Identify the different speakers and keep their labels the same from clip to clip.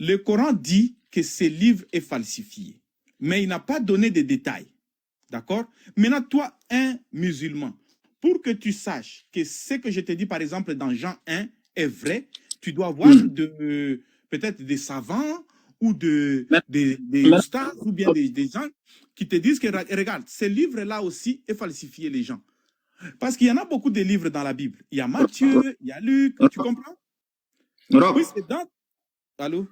Speaker 1: Le Coran dit que ce livre est falsifié, mais il n'a pas donné de détails. D'accord? Maintenant, toi, un musulman, pour que tu saches que ce que je te dis, par exemple, dans Jean 1 est vrai, tu dois avoir peut-être des savants ou des ustads ou bien des gens qui te disent que, regarde, ce livre-là aussi est falsifié, les gens. Parce qu'il y en a beaucoup de livres dans la Bible. Il y a Matthieu, il y a Luc, tu comprends? Oui, c'est dans... Allô?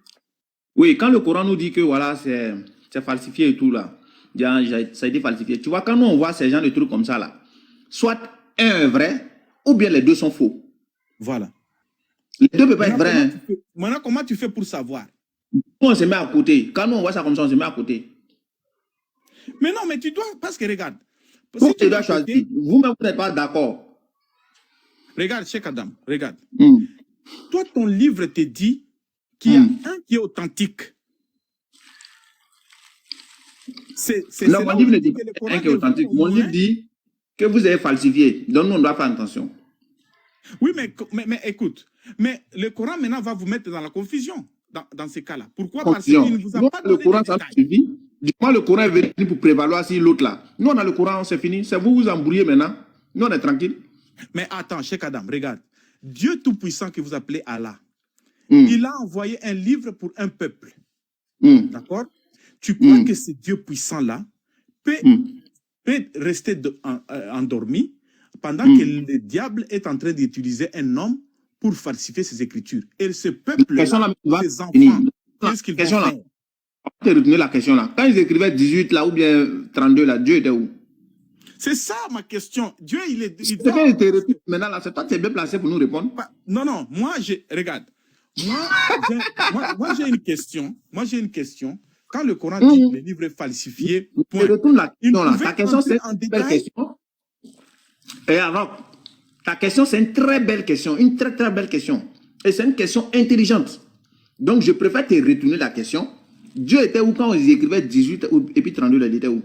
Speaker 2: Oui, quand le Coran nous dit que voilà, c'est falsifié et tout là, ça a été falsifié. Tu vois, quand nous on voit ces gens de trucs comme ça là, soit un est vrai, ou bien les deux sont faux.
Speaker 1: Voilà.
Speaker 2: Les deux ne peuvent pas être vrais.
Speaker 1: Maintenant, comment tu fais pour savoir?
Speaker 2: Nous, on se met à côté. Quand nous on voit ça comme ça, on se met à côté.
Speaker 1: Mais non, mais tu dois, parce que regarde.
Speaker 2: Si tu dois choisir, vous-même, vous n'êtes pas d'accord.
Speaker 1: Regarde, Cheikh Adam, regarde. Toi, ton livre te dit qu'il y a un qui est authentique.
Speaker 2: Non, mon livre ne dit pas un qui est authentique. Mon livre dit que vous avez falsifié. Donc, nous, on doit faire attention.
Speaker 1: Oui, mais écoute, mais le Coran maintenant va vous mettre dans la confusion dans ces cas-là. Pourquoi? Parce qu'il ne vous a pas donné de détails.
Speaker 2: Dis-moi, le Coran est venu pour prévaloir si l'autre là. Nous, on a le Coran, c'est fini. C'est vous embrouillez maintenant. Nous, on est tranquille.
Speaker 1: Mais attends, Cheikh Adam, regarde. Dieu Tout-Puissant que vous appelez Allah, il a envoyé un livre pour un peuple. D'accord? Tu crois que ce Dieu puissant-là peut rester endormi pendant que le diable est en train d'utiliser un homme pour falsifier ses écritures? Et ce peuple-là, ses enfants, qu'est-ce qu'ils vont faire?
Speaker 2: Tu as retenu la question là. Quand ils écrivaient 18 là ou bien 32 là, Dieu était où?
Speaker 1: C'est ça ma question. Dieu, il est...
Speaker 2: Maintenant là, c'est toi qui es bien placé pour nous répondre.
Speaker 1: Non, non, regarde. Moi j'ai une question. Moi j'ai une question. Quand le Coran dit que le livre est falsifié,
Speaker 2: je retourne la question là. Ta question c'est une belle question. Et alors, ta question c'est une très belle question, une très très belle question. Et c'est une question intelligente. Donc je préfère te retourner la question. Dieu était où quand ils écrivaient 18 et puis 32, il était où?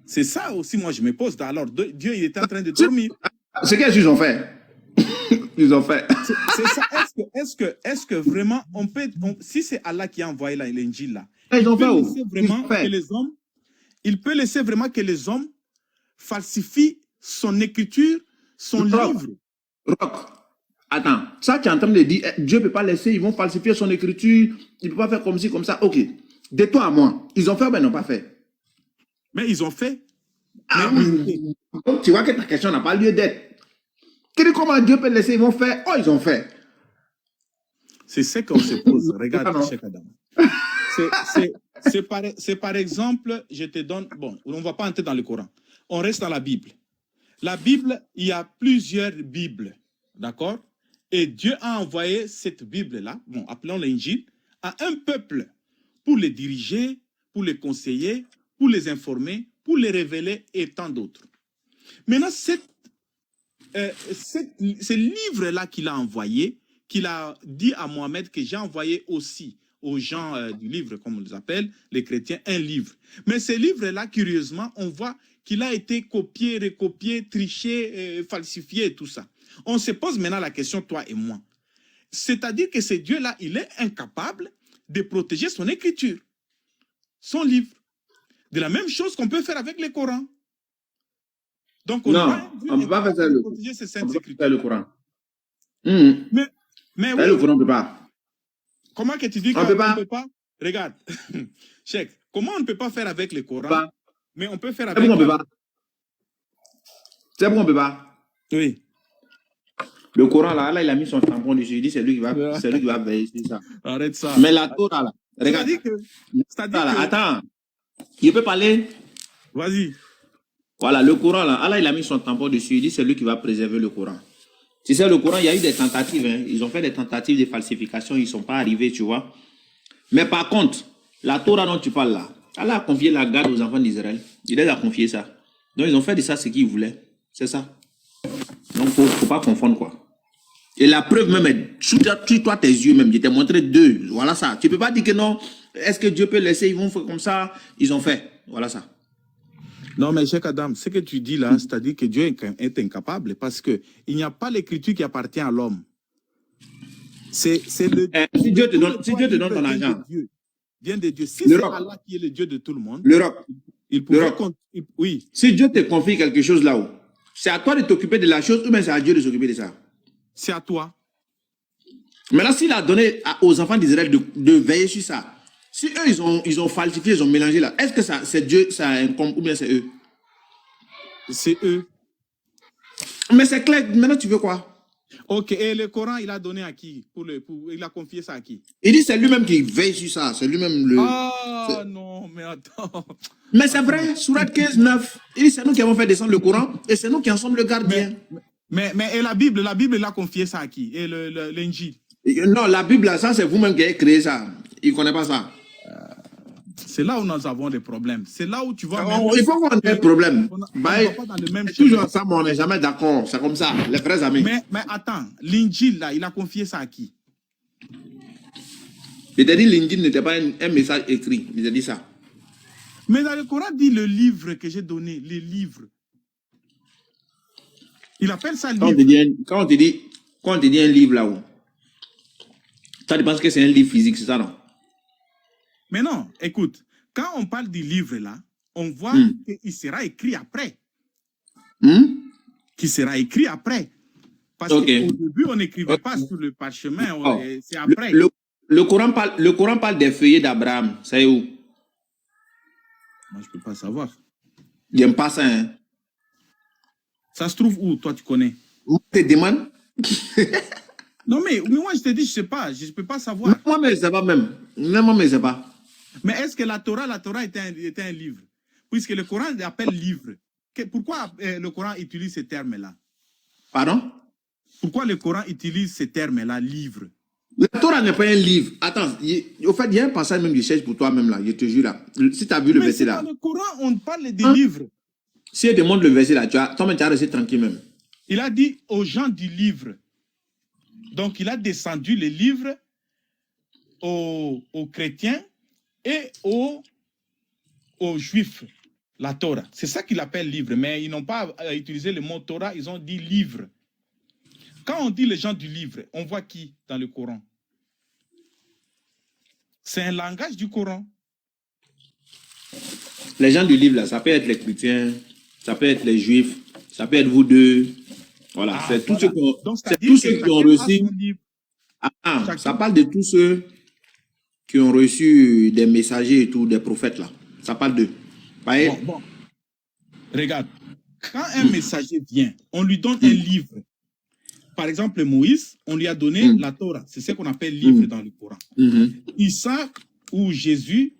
Speaker 1: C'est ça aussi, moi je me pose. Alors Dieu, il était en train de dormir.
Speaker 2: C'est qu'est-ce qu'ils ont fait? Ils ont fait.
Speaker 1: C'est ça. Est-ce que vraiment, si c'est Allah qui a envoyé l'Injil là, il peut laisser vraiment que les hommes falsifient son écriture, son livre.
Speaker 2: Attends, ça tu es en train de dire, Dieu ne peut pas laisser, ils vont falsifier son écriture, il ne peut pas faire comme ci, comme ça. Ok, de toi à moi, ils ont fait ou ils n'ont pas fait?
Speaker 1: Mais ils ont fait.
Speaker 2: Tu vois que ta question n'a pas lieu d'être. Tu dis comment Dieu peut laisser, ils vont faire. Oh, ils ont fait.
Speaker 1: C'est ce qu'on se pose. Regarde, Cheikh Adam. C'est par exemple, je te donne... Bon, on ne va pas entrer dans le Coran. On reste dans la Bible. La Bible, il y a plusieurs Bibles. D'accord? Et Dieu a envoyé cette Bible-là, bon, appelons l'Injil, à un peuple pour les diriger, pour les conseiller, pour les informer, pour les révéler et tant d'autres. Maintenant, ce livre-là qu'il a envoyé, qu'il a dit à Mohamed que j'ai envoyé aussi aux gens du livre, comme on les appelle, les chrétiens, un livre. Mais ce livre-là, curieusement, on voit qu'il a été copié, recopié, triché, falsifié et tout ça. On se pose maintenant la question, toi et moi. C'est-à-dire que ce Dieu-là, il est incapable de protéger son écriture, son livre. De la même chose qu'on peut faire avec le Coran. Donc, on
Speaker 2: ne peut pas faire ça
Speaker 1: protéger ces saintes écritures.
Speaker 2: Le Coran.
Speaker 1: Mais oui.
Speaker 2: Le Coran ne peut pas.
Speaker 1: Comment que tu dis qu'on ne peut pas? Regarde, Cheikh, comment on ne peut pas faire avec le Coran, mais on peut faire avec...
Speaker 2: C'est pourquoi on ne peut pas. C'est pourquoi on ne peut pas.
Speaker 1: Oui.
Speaker 2: Le Coran, là, il a mis son tampon dessus. Il dit c'est lui qui va veiller sur ça.
Speaker 1: Arrête ça.
Speaker 2: Mais la Torah, là, regarde. Attends, il peut parler.
Speaker 1: Vas-y.
Speaker 2: Voilà, le Coran, là, Allah, il a mis son tampon dessus. Il dit c'est lui qui va préserver le Coran. Tu sais, le Coran, il y a eu des tentatives. Hein. Ils ont fait des tentatives de falsification. Ils ne sont pas arrivés, tu vois. Mais par contre, la Torah dont tu parles là, Allah a confié la garde aux enfants d'Israël. Il les a confié ça. Donc, ils ont fait de ça ce qu'ils voulaient. C'est ça. Donc, il ne faut pas confondre, quoi. Et la preuve même est, sur toi, tes yeux même, je t'ai montré 2. Voilà ça. Tu ne peux pas dire que non, est-ce que Dieu peut laisser, ils vont faire comme ça. Ils ont fait. Voilà ça.
Speaker 1: Non, mais Cheikh Adam, ce que tu dis là, c'est-à-dire que Dieu est incapable parce qu'il n'y a pas l'écriture qui appartient à l'homme. C'est le
Speaker 2: Si Dieu te
Speaker 1: tous
Speaker 2: donne,
Speaker 1: les
Speaker 2: si
Speaker 1: trois
Speaker 2: Dieu te donne
Speaker 1: livres
Speaker 2: ton
Speaker 1: viennent de
Speaker 2: argent,
Speaker 1: Dieu. Viennent de Dieu. Si c'est
Speaker 2: l'Europe,
Speaker 1: Allah qui est le Dieu de tout le monde,
Speaker 2: l'Europe,
Speaker 1: il pouvait
Speaker 2: l'Europe.
Speaker 1: oui.
Speaker 2: Si Dieu te confie quelque chose là-haut, c'est à toi de t'occuper de la chose ou bien c'est à Dieu de s'occuper de ça.
Speaker 1: C'est à toi.
Speaker 2: Maintenant, s'il a donné aux enfants d'Israël de veiller sur ça, si eux, ils ont falsifié, ils ont mélangé là, est-ce que ça, c'est Dieu, ça incombe ou bien c'est eux?
Speaker 1: C'est eux.
Speaker 2: Mais c'est clair, maintenant tu veux quoi?
Speaker 1: Ok, et le Coran, il a donné à qui? Il a confié ça à qui?
Speaker 2: Il dit c'est lui-même qui veille sur ça, c'est lui-même le...
Speaker 1: Ah non, mais attends.
Speaker 2: Mais c'est vrai, Surat 15, 9, il dit c'est nous qui avons fait descendre le Coran et c'est nous qui en sommes le gardien.
Speaker 1: Mais et la Bible, il a confié ça à qui? Et l'Injil?
Speaker 2: Non, la Bible, là, ça c'est vous-même qui avez créé ça. Il ne connaît pas ça.
Speaker 1: C'est là où nous avons des problèmes. C'est là où tu vois...
Speaker 2: Il faut qu'on ait des problèmes.
Speaker 1: On ne va pas dans le même
Speaker 2: Toujours ensemble, on n'est jamais d'accord. C'est comme ça, les frères amis.
Speaker 1: Mais attends, l'Injil, là, il a confié ça à qui?
Speaker 2: Il t'a dit l'Injil n'était pas un message écrit. Il t'a dit ça.
Speaker 1: Mais dans le Coran, dit le livre que j'ai donné, les livres. Il appelle ça livre.
Speaker 2: Quand on te dit un livre là-haut, toi tu penses que c'est un livre physique, c'est ça, non?
Speaker 1: Mais non, écoute, quand on parle du livre là, on voit qu'il sera écrit après. Qu'il sera écrit après. Parce qu'au début, on n'écrivait pas sur le parchemin, c'est après.
Speaker 2: Le Coran parle des feuillets d'Abraham. C'est où?
Speaker 1: Moi, je ne peux pas savoir.
Speaker 2: J'aime pas ça, hein.
Speaker 1: Ça se trouve où, toi, tu connais?
Speaker 2: Moi, je te demande.
Speaker 1: Non, mais moi, je te dis, je ne sais pas. Je ne peux pas savoir.
Speaker 2: Moi, mais je ne sais pas même. Moi, mais je ne sais pas.
Speaker 1: Mais est-ce que la Torah était un livre? Puisque le Coran l'appelle livre. Pourquoi le Coran utilise ce terme-là?
Speaker 2: Pardon?
Speaker 1: Pourquoi le Coran utilise ce terme-là, livre?
Speaker 2: La Torah n'est pas un livre. Attends, au fait, il y a un passage même que je cherche pour toi-même là, je te jure là. Si tu as vu le verset là.
Speaker 1: Dans le Coran, on parle des livres.
Speaker 2: Si je te montre le verset là, toi-même tu as resté tranquille même.
Speaker 1: Il a dit aux gens du livre. Donc, il a descendu les livres aux chrétiens et aux juifs, la Torah. C'est ça qu'il appelle livre, mais ils n'ont pas utilisé le mot Torah, ils ont dit livre. Quand on dit les gens du livre, on voit qui dans le Coran? C'est un langage du Coran.
Speaker 2: Les gens du livre, là, ça peut être les chrétiens, ça peut être les juifs, ça peut être vous deux. Voilà, c'est tous ceux qui ont reçu. Ça parle de tous ceux qui ont reçu des messagers et tout, des prophètes, là. Ça parle d'eux.
Speaker 1: Bon. Regarde, quand un messager vient, on lui donne un livre. Par exemple, Moïse, on lui a donné la Torah. C'est ce qu'on appelle livre dans le Coran. Isaac ou Jésus,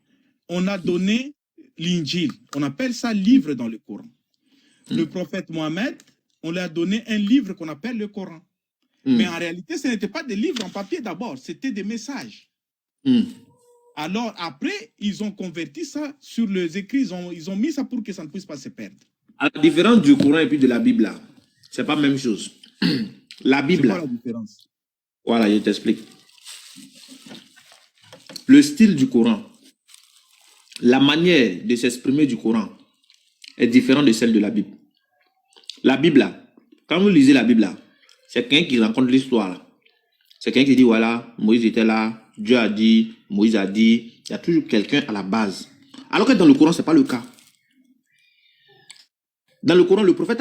Speaker 1: on a donné l'Injil. On appelle ça livre dans le Coran. Le prophète Mohammed, on lui a donné un livre qu'on appelle le Coran. Mais en réalité, ce n'était pas des livres en papier d'abord, c'était des messages. Alors après, ils ont converti ça sur les écrits, ils ont mis ça pour que ça ne puisse pas se perdre. À
Speaker 2: la différence du Coran et puis de la Bible, là, c'est pas la même chose. La Bible.
Speaker 1: C'est quoi la différence?
Speaker 2: Voilà, je t'explique. Le style du Coran, la manière de s'exprimer du Coran est différente de celle de la Bible. La Bible, là, quand vous lisez la Bible, là, c'est quelqu'un qui raconte l'histoire, là. C'est quelqu'un qui dit, voilà, Moïse était là, Dieu a dit, Moïse a dit. Il y a toujours quelqu'un à la base. Alors que dans le Coran, ce n'est pas le cas. Dans le Coran, le prophète,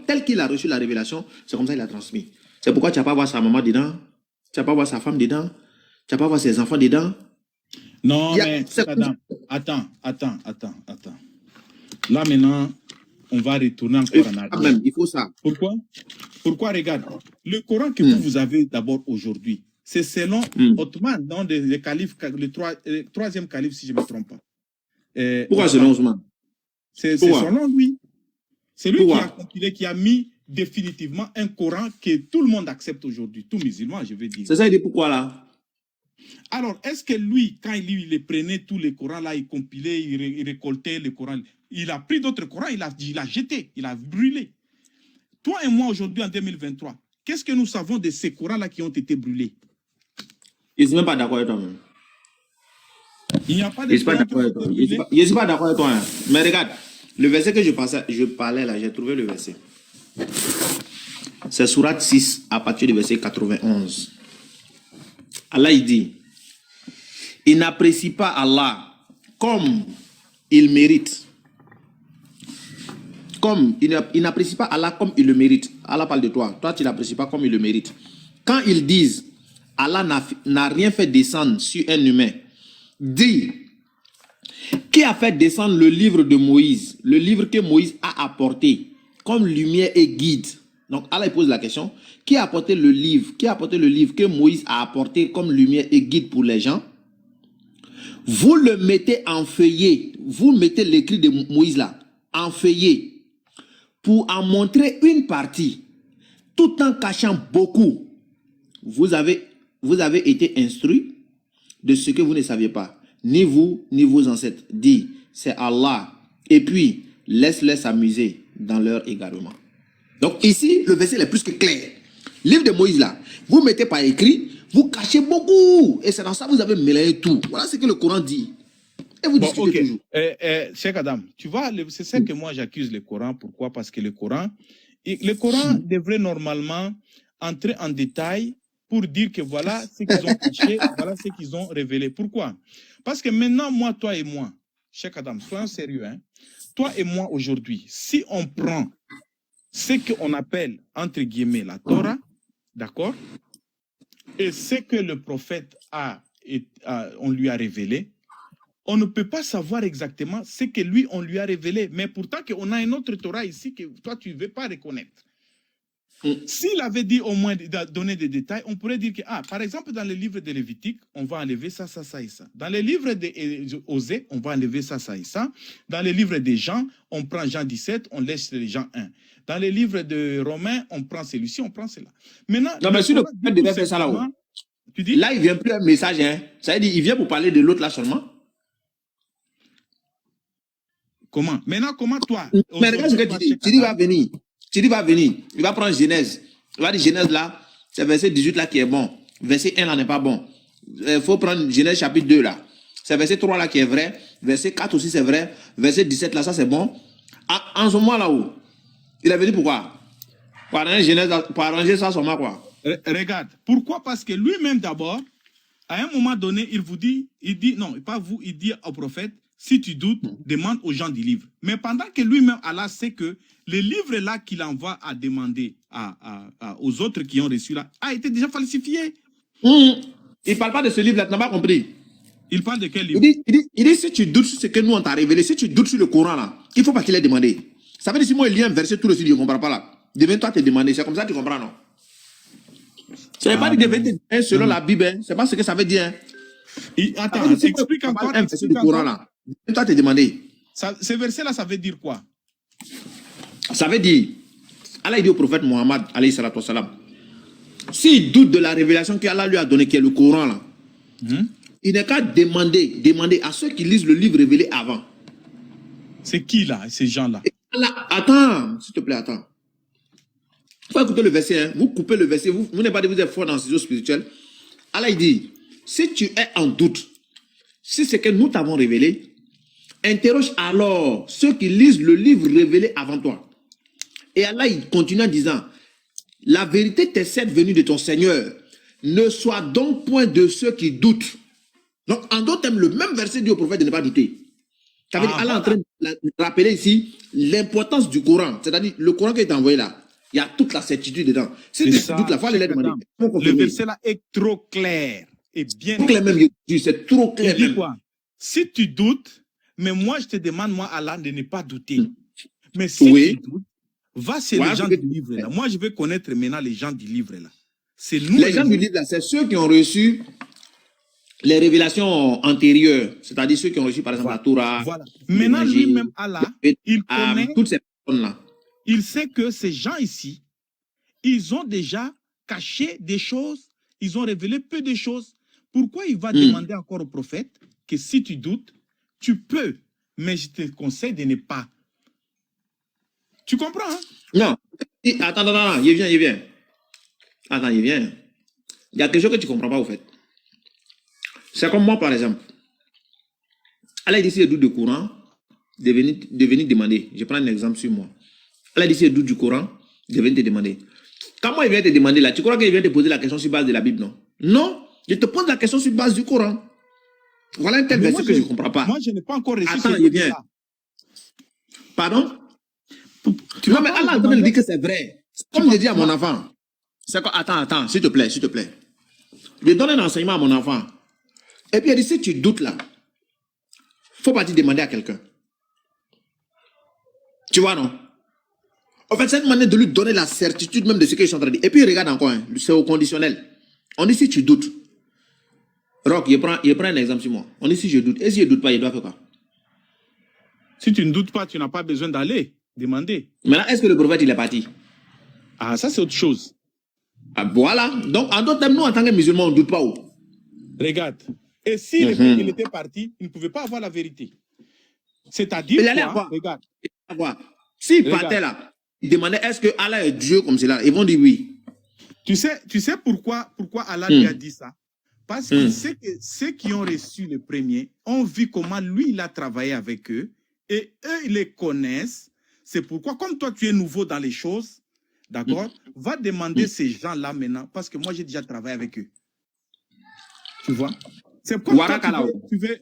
Speaker 2: tel qu'il a reçu la révélation, c'est comme ça qu'il a transmis. C'est pourquoi tu n'as pas voir sa maman dedans, tu n'as pas voir sa femme dedans, tu n'as pas voir ses enfants dedans.
Speaker 1: Non, mais attends. Là, maintenant, on va retourner encore en arrière.
Speaker 2: Même, il faut ça.
Speaker 1: Pourquoi, regarde, le Coran que vous avez d'abord aujourd'hui, c'est selon Othman, dans le calife, le troisième calife, si je ne me trompe pas.
Speaker 2: Pourquoi selon Othman?
Speaker 1: C'est selon lui. C'est lui qui a compilé, qui a mis définitivement un Coran que tout le monde accepte aujourd'hui, tout musulman, je veux dire.
Speaker 2: C'est ça, il dit pourquoi là?
Speaker 1: Alors, est-ce que lui, quand il prenait tous les Corans, là, il compilait, il récoltait les Corans, il a pris d'autres Corans, il a jeté, il a brûlé. Toi et moi, aujourd'hui, en 2023, qu'est-ce que nous savons de ces Corans-là qui ont été brûlés?
Speaker 2: Je ne suis même pas d'accord avec toi. Même.
Speaker 1: Il n'y a pas de Corans qui ont été brûlés.
Speaker 2: Je ne suis pas d'accord avec toi. Hein. Mais regarde, le verset que je parlais là, j'ai trouvé le verset. C'est Sourate 6, à partir du verset 91. Allah, il dit, il n'apprécie pas Allah comme il mérite. Il n'apprécie pas Allah comme il le mérite. Allah parle de toi. Toi, tu ne l'apprécies pas comme il le mérite. Quand ils disent, Allah n'a rien fait descendre sur un humain, dis, qui a fait descendre le livre de Moïse, le livre que Moïse a apporté comme lumière et guide. Donc Allah pose la question, qui a apporté le livre que Moïse a apporté comme lumière et guide pour les gens? Vous le mettez en feuillet, vous mettez l'écrit de Moïse là, en feuillet, pour en montrer une partie, tout en cachant beaucoup. Vous avez été instruit de ce que vous ne saviez pas. Ni vous, ni vos ancêtres. Dit, c'est Allah. Et puis, laisse-les s'amuser dans leur égarement. Donc ici, le verset est plus que clair. Livre de Moïse là, vous mettez par écrit, vous cachez beaucoup. Et c'est dans ça que vous avez mélangé tout. Voilà ce que le Coran dit. Et vous discutez toujours.
Speaker 1: Cheikh Adam, tu vois, c'est ça que moi j'accuse le Coran. Pourquoi? Parce que le Coran devrait normalement entrer en détail pour dire que voilà ce qu'ils ont caché, voilà ce qu'ils ont révélé. Pourquoi? Parce que maintenant, moi, toi et moi, Cheikh Adam, soyons sérieux, hein? Toi et moi aujourd'hui, si on prend ce qu'on appelle, entre guillemets, la Torah, d'accord, et ce que le prophète on lui a révélé, on ne peut pas savoir exactement ce que lui, on lui a révélé. Mais pourtant, on a une autre Torah ici que toi, tu ne veux pas reconnaître. S'il avait dit au moins donner des détails, on pourrait dire que, par exemple, dans le livre de Lévitique, on va enlever ça, ça, ça et ça. Dans le livre d'Osée, on va enlever ça, ça et ça. Dans le livre des Jean, on prend Jean 17, on laisse les Jean 1. Dans le livre de Romains, on prend celui-ci, on prend cela. Maintenant,
Speaker 2: non, mais si le prophète devait faire ça là-haut,
Speaker 1: tu dis?
Speaker 2: Là, il vient plus un message, hein. Ça veut dire, il vient pour parler de l'autre là seulement.
Speaker 1: Comment? Maintenant, comment toi?
Speaker 2: Mais regarde ce que tu dis. Tu dis, va venir. Tu dis, va venir. Il va prendre Genèse. Il va dire Genèse là, c'est verset 18 là qui est bon. Verset 1 là n'est pas bon. Il faut prendre Genèse chapitre 2 là. C'est verset 3 là qui est vrai. Verset 4 aussi c'est vrai. Verset 17 là, ça c'est bon. En ce moment là-haut, il est venu pourquoi? Pour arranger Genèse, pour arranger ça seulement quoi?
Speaker 1: Regarde. Pourquoi? Parce que lui-même d'abord, à un moment donné, il dit, non, pas vous, il dit au prophète, si tu doutes, demande aux gens du livre. Mais pendant que lui-même, Allah sait que le livre là qu'il envoie à demander aux autres qui ont reçu là, a été déjà falsifié.
Speaker 2: Il ne parle pas de ce livre là, tu n'as pas compris.
Speaker 1: Il parle de quel livre?
Speaker 2: Il dit, si tu doutes sur ce que nous on t'a révélé, si tu doutes sur le Coran là, il ne faut pas qu'il ait demandé. Ça veut dire si moi il lit un verset tout le suite, je ne comprends pas là. Deviens-toi te demander, c'est comme ça que tu comprends, non? Ça ne veut pas dire devenir selon la Bible, hein. C'est pas ce que ça veut dire. Hein.
Speaker 1: Attends, explique encore.
Speaker 2: Un verset du Coran là. Toi, te demander.
Speaker 1: Ce verset-là, ça veut dire quoi?
Speaker 2: Ça veut dire, Allah dit au prophète Mohammed, alayhi salatu wassalam, s'il doute de la révélation qu'Allah lui a donnée, qui est le Coran là, il n'est qu'à demander à ceux qui lisent le livre révélé avant.
Speaker 1: C'est qui là, ces gens-là?
Speaker 2: Attends, s'il te plaît, attends. Il faut écouter le verset, hein. Vous coupez le verset, vous n'êtes pas dit vous êtes fort dans le ciseau spirituel. Allah il dit, si tu es en doute, si c'est que nous t'avons révélé, interroge alors ceux qui lisent le livre révélé avant toi. Et Allah il continue en disant, la vérité t'est certes venue de ton Seigneur, ne sois donc point de ceux qui doutent. Donc en d'autres termes, le même verset dit au prophète de ne pas douter. Ça veut dire Allah est en train de rappeler ici l'importance du Coran, c'est-à-dire le Coran qui est envoyé là. Il y a toute la certitude dedans. Si tu doutes, la foi, elle est demandée.
Speaker 1: Le verset là est trop clair. Et bien
Speaker 2: clair même, c'est trop clair.
Speaker 1: Il dit quoi? Si tu doutes, mais moi je te demande, moi Allah, de ne pas douter. Mais si tu doutes, va chez les gens du livre là. Moi je veux connaître maintenant les gens du livre là. C'est nous.
Speaker 2: Les gens du livre là, c'est ceux qui ont reçu les révélations antérieures, c'est-à-dire ceux qui ont reçu par exemple la Torah.
Speaker 1: Voilà. Maintenant lui-même Allah, il connaît
Speaker 2: toutes ces personnes là.
Speaker 1: Il sait que ces gens ici, ils ont déjà caché des choses, ils ont révélé peu de choses. Pourquoi il va demander encore au prophète que si tu doutes, tu peux, mais je te conseille de ne pas. Tu comprends? Hein?
Speaker 2: Non. Attends, il vient. Attends, il vient. Il y a quelque chose que tu ne comprends pas au fait. C'est comme moi par exemple. Allah dit si le doute du Coran, de venir demander. Je prends un exemple sur moi. Allah dit si le doute du Coran, de venir te demander. Quand moi il vient te demander là, tu crois qu'il vient te poser la question sur base de la Bible, non? Non. Je te pose la question sur base du Coran. Voilà un tel verset que je ne comprends pas.
Speaker 1: Moi, je n'ai pas encore reçu.
Speaker 2: Attends, il vient. Pardon? Non, mais Allah est en train de dire que c'est vrai. Comme je dis à mon enfant. Attends, s'il te plaît. Je donne un enseignement à mon enfant. Et puis il dit, si tu doutes là, faut pas te demander à quelqu'un. Tu vois, non? En fait, c'est une manière de lui donner la certitude même de ce qu'ils sont en train de dire. Et puis regarde encore, hein, c'est au conditionnel. On dit si tu doutes. Rock, il prend un exemple sur moi. On dit si je doute. Et si je doute pas, il doit faire quoi?
Speaker 1: Si tu ne doutes pas, tu n'as pas besoin d'aller demander.
Speaker 2: Maintenant, est-ce que le prophète, il est parti?
Speaker 1: Ah, ça c'est autre chose.
Speaker 2: Ah, voilà. Donc, en d'autres termes, nous, en tant que musulmans, on ne doute pas où?
Speaker 1: Regarde. Et s'il il était parti, il ne pouvait pas avoir la vérité. C'est-à-dire quoi? Regarde.
Speaker 2: S'il partait là, il demandait est-ce que Allah est Dieu comme cela? Ils vont dire oui.
Speaker 1: Tu sais pourquoi Allah lui a dit ça? Parce qu'il sait que ceux qui ont reçu le premier ont vu comment lui, il a travaillé avec eux. Et eux, ils les connaissent. C'est pourquoi, comme toi, tu es nouveau dans les choses, d'accord, va demander ces gens-là maintenant, parce que moi, j'ai déjà travaillé avec eux. Tu vois? C'est pourquoi
Speaker 2: Waraka là-haut.
Speaker 1: tu veux...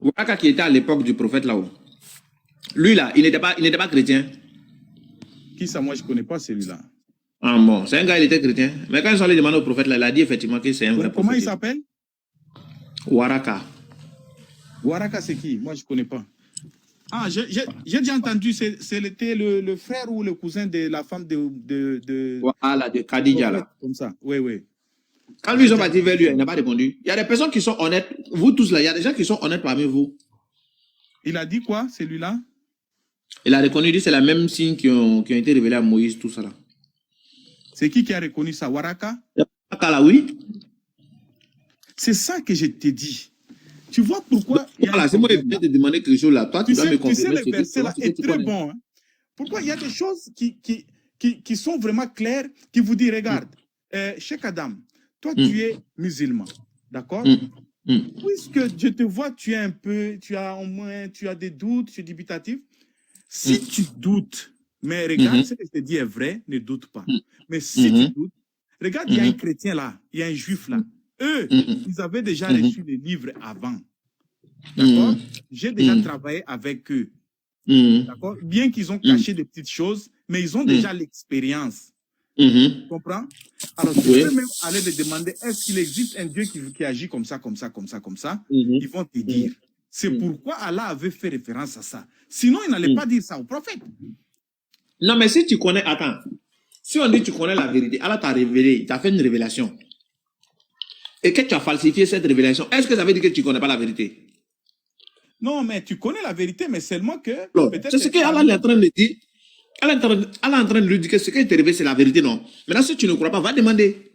Speaker 2: Waraka qui était à l'époque du prophète là-haut. Lui là, il n'était pas chrétien.
Speaker 1: Qui ça? Moi, je ne connais pas celui-là.
Speaker 2: Ah bon, c'est un gars, il était chrétien. Mais quand ils sont allés demander au prophète là, il a dit effectivement que c'est un vrai prophète.
Speaker 1: Comment il s'appelle?
Speaker 2: Waraka.
Speaker 1: Waraka, c'est qui? Moi, je ne connais pas. Ah, j'ai déjà entendu, c'était le frère ou le cousin de la femme de
Speaker 2: Voilà, de Khadija là.
Speaker 1: Comme ça, oui.
Speaker 2: Quand lui, ils sont partis vers lui, il n'a pas répondu. Il y a des personnes qui sont honnêtes. Vous tous là, il y a des gens qui sont honnêtes parmi vous. Il
Speaker 1: a dit quoi, celui-là?
Speaker 2: Il a reconnu, il dit c'est la même signe qui ont été révélés à Moïse, tout ça là.
Speaker 1: C'est qui a reconnu ça? Waraka?
Speaker 2: Waraka là, oui.
Speaker 1: C'est ça que je t'ai dit. Tu vois pourquoi...
Speaker 2: Voilà, c'est moi qui vais te demander quelque chose là. Toi, tu dois me confirmer.
Speaker 1: Tu sais, le verset là est très bon. Hein? Pourquoi il y a des choses qui sont vraiment claires, qui vous disent, regarde, Cheikh Adam, toi, tu es musulman, d'accord? Puisque je te vois, tu as des doutes, tu es dubitatif. Si tu doutes, mais regarde, ce que je te dis est vrai, ne doute pas. Mais si tu doutes, regarde, il y a un chrétien là, il y a un juif là. Eux, ils avaient déjà reçu les livres avant. D'accord? J'ai déjà travaillé avec eux. D'accord? Bien qu'ils ont caché des petites choses, mais ils ont déjà l'expérience. Tu comprends? Alors, tu peux même aller te demander, est-ce qu'il existe un Dieu qui agit comme ça? Ils vont te dire. C'est pourquoi Allah avait fait référence à ça. Sinon, il n'allait pas dire ça au prophète.
Speaker 2: Non, mais si tu connais, attends. Si on dit que tu connais la vérité, Allah t'a révélé, il t'a fait une révélation. Et que tu as falsifié cette révélation, est-ce que ça veut dire que tu ne connais pas la vérité?
Speaker 1: Non, mais tu connais la vérité, mais seulement que...
Speaker 2: C'est ce qu'Allah est en train de dire. Allah est en train de lui dire que ce qui est révélé, c'est la vérité, non? Maintenant, si tu ne crois pas, va demander.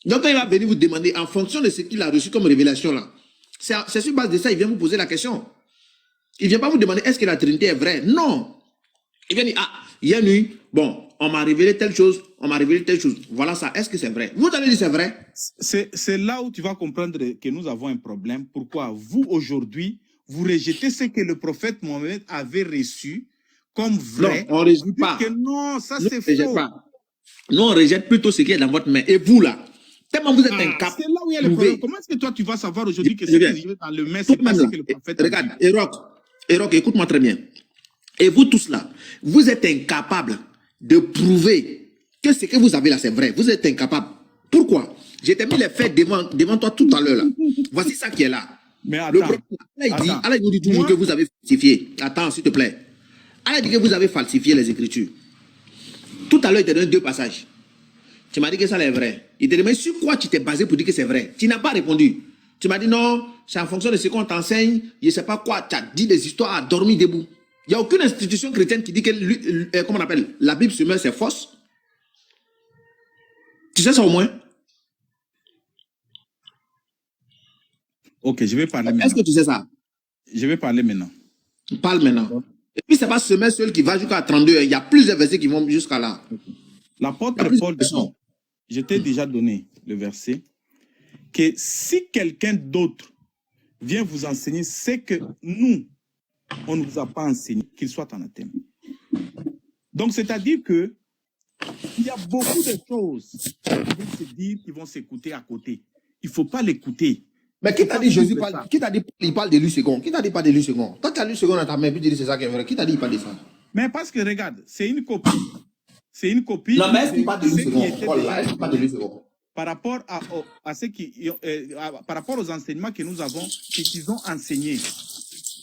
Speaker 2: Donc, quand il va venir vous demander, en fonction de ce qu'il a reçu comme révélation, là, c'est sur base de ça, il vient vous poser la question. Il ne vient pas vous demander, est-ce que la Trinité est vraie? Non. Il vient dire, hier nuit, bon, on m'a révélé telle chose, Voilà ça, est-ce que c'est vrai? Vous allez dire c'est vrai?
Speaker 1: C'est là où tu vas comprendre que nous avons un problème. Pourquoi vous, aujourd'hui, vous rejetez ce que le prophète Mohammed avait reçu comme vrai.
Speaker 2: Non, on ne rejette pas.
Speaker 1: Que non, ça c'est faux.
Speaker 2: Nous, on rejette plutôt ce qui est dans votre main. Et vous, là, tellement vous êtes incapable.
Speaker 1: C'est là où il y a le problème. Comment est-ce que toi, tu vas savoir aujourd'hui que ce qui est dans le main, c'est pas ce que le prophète a dit?
Speaker 2: Regarde, Erok, écoute-moi très bien. Et vous tous là, vous êtes incapables de prouver que ce que vous avez là, c'est vrai. Vous êtes incapables. Pourquoi? J'ai mis les faits devant toi tout à l'heure là. Voici ça qui est là.
Speaker 1: Mais attends.
Speaker 2: Allah, il nous dit toujours que vous avez falsifié. Attends, s'il te plaît. Allah dit que vous avez falsifié les Écritures. Tout à l'heure, il te donne 2 passages. Tu m'as dit que ça est vrai. Il te demande sur quoi tu t'es basé pour dire que c'est vrai. Tu n'as pas répondu. Tu m'as dit non, c'est en fonction de ce qu'on t'enseigne. Je ne sais pas quoi. Tu as dit des histoires à dormir debout. Il n'y a aucune institution chrétienne qui dit que, comment on appelle, la Bible sur c'est fausse. Tu sais ça au moins?
Speaker 1: Ok, je vais parler maintenant.
Speaker 2: Est-ce que tu sais ça?
Speaker 1: Je vais parler maintenant.
Speaker 2: Parle maintenant. Et puis, ce n'est pas semaine seul qui va jusqu'à 32. Il y a plusieurs versets qui vont jusqu'à là.
Speaker 1: L'apôtre Paul dit, je t'ai déjà donné le verset, que si quelqu'un d'autre vient vous enseigner ce que nous, on ne vous a pas enseigné, qu'il soit anathème. Donc, c'est-à-dire que Il y a beaucoup de choses qui vont se dire, qui vont s'écouter à côté. Il ne faut pas l'écouter.
Speaker 3: Mais qui t'a dit Jésus parle, qui t'a dit il parle de lui second? Qui t'a dit pas de lui second? Toi, tu as lu second dans ta main, puis tu dis c'est ça qui est vrai. Qui t'a dit il parle de ça?
Speaker 1: Mais parce que regarde, c'est une copie. C'est une copie.
Speaker 3: Non, mais est-ce qu'il parle de lui
Speaker 1: ce qui
Speaker 3: second?
Speaker 1: était
Speaker 3: Oh là,
Speaker 1: déjà
Speaker 3: est-ce qu'il parle de lui second?
Speaker 1: par rapport à ce qui, par rapport aux enseignements que nous avons, qu'ils ont enseignés.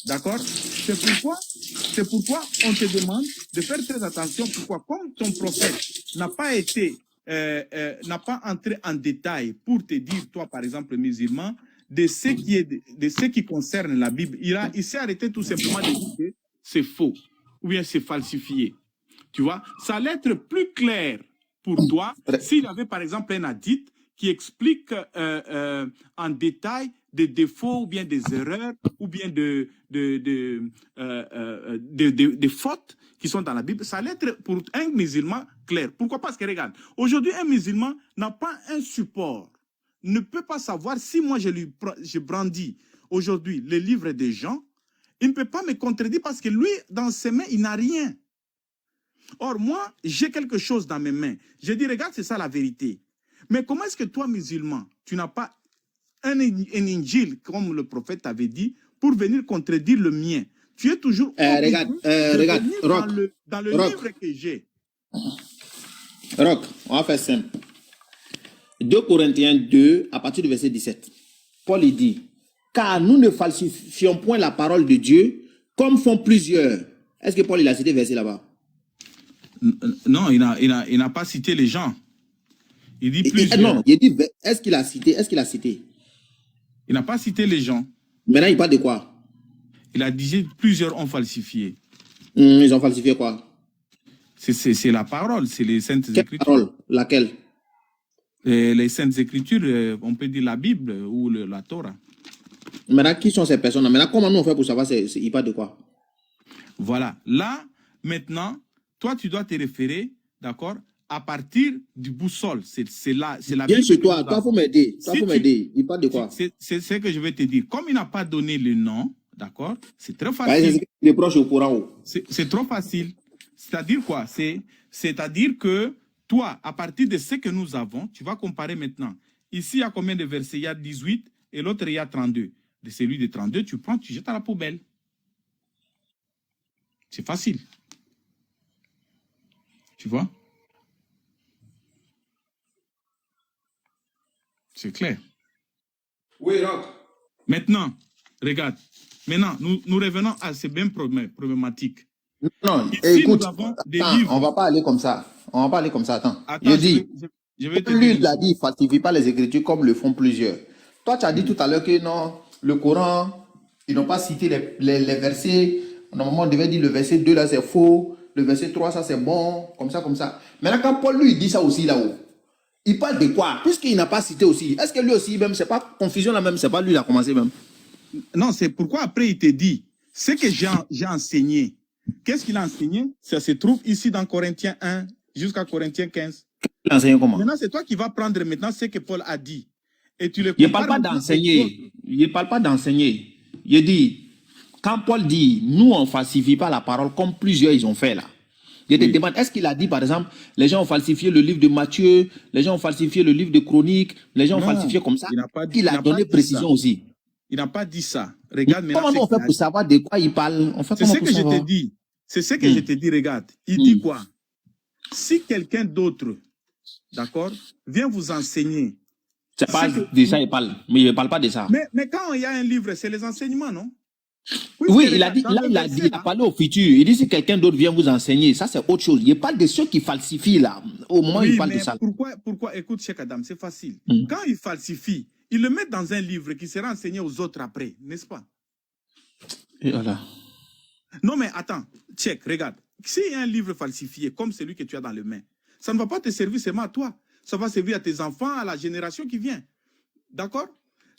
Speaker 1: D'accord? C'est pourquoi on te demande de faire très attention. Pourquoi? Comme ton prophète n'a pas été, n'a pas entré en détail pour te dire, toi, par exemple, musulman, de ce qui concerne la Bible, il s'est arrêté tout simplement de dire que c'est faux ou bien c'est falsifié. Tu vois? Ça allait être plus clair pour toi s'il y avait, par exemple, un hadith qui explique en détail des défauts ou bien des erreurs ou bien des fautes qui sont dans la Bible. Ça allait être pour un musulman clair. Pourquoi? Parce que regarde, aujourd'hui, un musulman n'a pas un support, ne peut pas savoir si moi je brandis aujourd'hui le livre des gens, il ne peut pas me contredire parce que lui, dans ses mains, il n'a rien. Or, moi, j'ai quelque chose dans mes mains. Je dis, regarde, c'est ça la vérité. Mais comment est-ce que toi, musulman, tu n'as pas un injil, comme le prophète avait dit, pour venir contredire le mien? Tu es toujours
Speaker 3: regarde, Rock,
Speaker 1: dans le
Speaker 3: Rock,
Speaker 1: livre que j'ai.
Speaker 3: Rock, on va faire simple. 2 Corinthiens 2, à partir du verset 17. Paul il dit, car nous ne falsifions point la parole de Dieu, comme font plusieurs. Est-ce que Paul il a cité verset là-bas?
Speaker 1: Non, il n'a pas cité les gens. Il dit plusieurs.
Speaker 3: Non, il dit, est-ce qu'il a cité? Est-ce qu'il a cité?
Speaker 1: Il n'a pas cité les gens.
Speaker 3: Maintenant, il parle de quoi?
Speaker 1: Il a dit plusieurs ont falsifié.
Speaker 3: Ils ont falsifié quoi?
Speaker 1: C'est la parole, c'est les Saintes
Speaker 3: Quelle
Speaker 1: Écritures.
Speaker 3: parole? Laquelle?
Speaker 1: Les Saintes Écritures, on peut dire la Bible ou la Torah.
Speaker 3: Maintenant, qui sont ces personnes? Maintenant, comment nous on fait pour savoir il parle de quoi?
Speaker 1: Voilà. Là, maintenant, toi, tu dois te référer, d'accord, à partir du boussole. C'est la
Speaker 3: Bien
Speaker 1: Bible.
Speaker 3: chez toi, toi, faut m'aider. Toi,
Speaker 1: Si
Speaker 3: faut m'aider. Il parle de quoi?
Speaker 1: C'est ce que je vais te dire. Comme il n'a pas donné le nom, d'accord, c'est très
Speaker 3: Ouais,
Speaker 1: facile.
Speaker 3: il est proche au courant.
Speaker 1: C'est trop facile. C'est-à-dire quoi? C'est-à-dire que toi, à partir de ce que nous avons, tu vas comparer maintenant. Ici, il y a combien de versets? Il y a 18 et l'autre, il y a 32. De celui de 32, tu prends, tu jettes à la poubelle. C'est facile. Tu vois? C'est clair.
Speaker 3: Oui, Rock.
Speaker 1: Maintenant, regarde. Maintenant, nous revenons à ces mêmes problématiques.
Speaker 3: Non,
Speaker 1: Ici,
Speaker 3: écoute,
Speaker 1: nous avons des
Speaker 3: attends,
Speaker 1: livres.
Speaker 3: on va pas aller comme ça. On va pas aller comme ça, attends.
Speaker 1: Attends,
Speaker 3: Je dis,
Speaker 1: je vais te
Speaker 3: lui,
Speaker 1: dire.
Speaker 3: il a dit, il falsifie pas les Écritures comme le font plusieurs. Toi, tu as dit tout à l'heure que non, le Coran, ils n'ont pas cité les versets. Normalement, on devait dire le verset 2, là, c'est faux. Le verset 3, ça, c'est bon. Comme ça, comme ça. Maintenant, quand Paul, lui, il dit ça aussi là-haut, il parle de quoi? Puisqu'il n'a pas cité aussi. Est-ce que lui aussi, même, c'est pas confusion là même, c'est pas lui qui a commencé même?
Speaker 1: Non, c'est pourquoi après il te dit, ce que j'ai enseigné, qu'est-ce qu'il a enseigné? Ça se trouve ici dans Corinthiens 1 jusqu'à Corinthiens 15.
Speaker 3: Il a enseigné comment?
Speaker 1: Maintenant, c'est toi qui vas prendre maintenant ce que Paul a dit. Et tu le
Speaker 3: Il ne
Speaker 1: compares
Speaker 3: parle pas
Speaker 1: maintenant
Speaker 3: d'enseigner. Il ne parle pas d'enseigner. Il dit, quand Paul dit, nous, on ne falsifie pas la parole comme plusieurs ils ont fait là. Je te demande, est-ce qu'il a dit, par exemple, les gens ont falsifié le livre de Matthieu, les gens ont falsifié le livre de Chroniques, les gens ont
Speaker 1: Non,
Speaker 3: falsifié comme ça?
Speaker 1: il n'a pas dit-
Speaker 3: Il
Speaker 1: il
Speaker 3: a
Speaker 1: n'a
Speaker 3: donné
Speaker 1: pas dit
Speaker 3: précision
Speaker 1: ça.
Speaker 3: aussi.
Speaker 1: Il n'a pas dit ça. Regarde maintenant.
Speaker 3: Comment nous on fait pour savoir de quoi il parle? On fait
Speaker 1: C'est
Speaker 3: comment
Speaker 1: ce
Speaker 3: pour
Speaker 1: que je
Speaker 3: savoir?
Speaker 1: te dis. C'est ce que je te dis, regarde. Il dit quoi? Si quelqu'un d'autre, d'accord, vient vous enseigner.
Speaker 3: C'est pas de ça il parle, mais il ne parle pas de ça.
Speaker 1: Mais quand il y a un livre, c'est les enseignements, non?
Speaker 3: Oui, il a dit, là, il a parlé au futur. Il dit si quelqu'un d'autre vient vous enseigner, ça c'est autre chose. Il parle de ceux qui falsifient là. Au moment où il parle de ça.
Speaker 1: Pourquoi, écoute, Cheikh Adam, c'est facile. Quand il falsifie, il le met dans un livre qui sera enseigné aux autres après, n'est-ce pas?
Speaker 3: Et voilà.
Speaker 1: Non, mais attends, Cheikh, regarde. S'il y a un livre falsifié, comme celui que tu as dans les mains, ça ne va pas te servir seulement à toi. Ça va servir à tes enfants, à la génération qui vient. D'accord?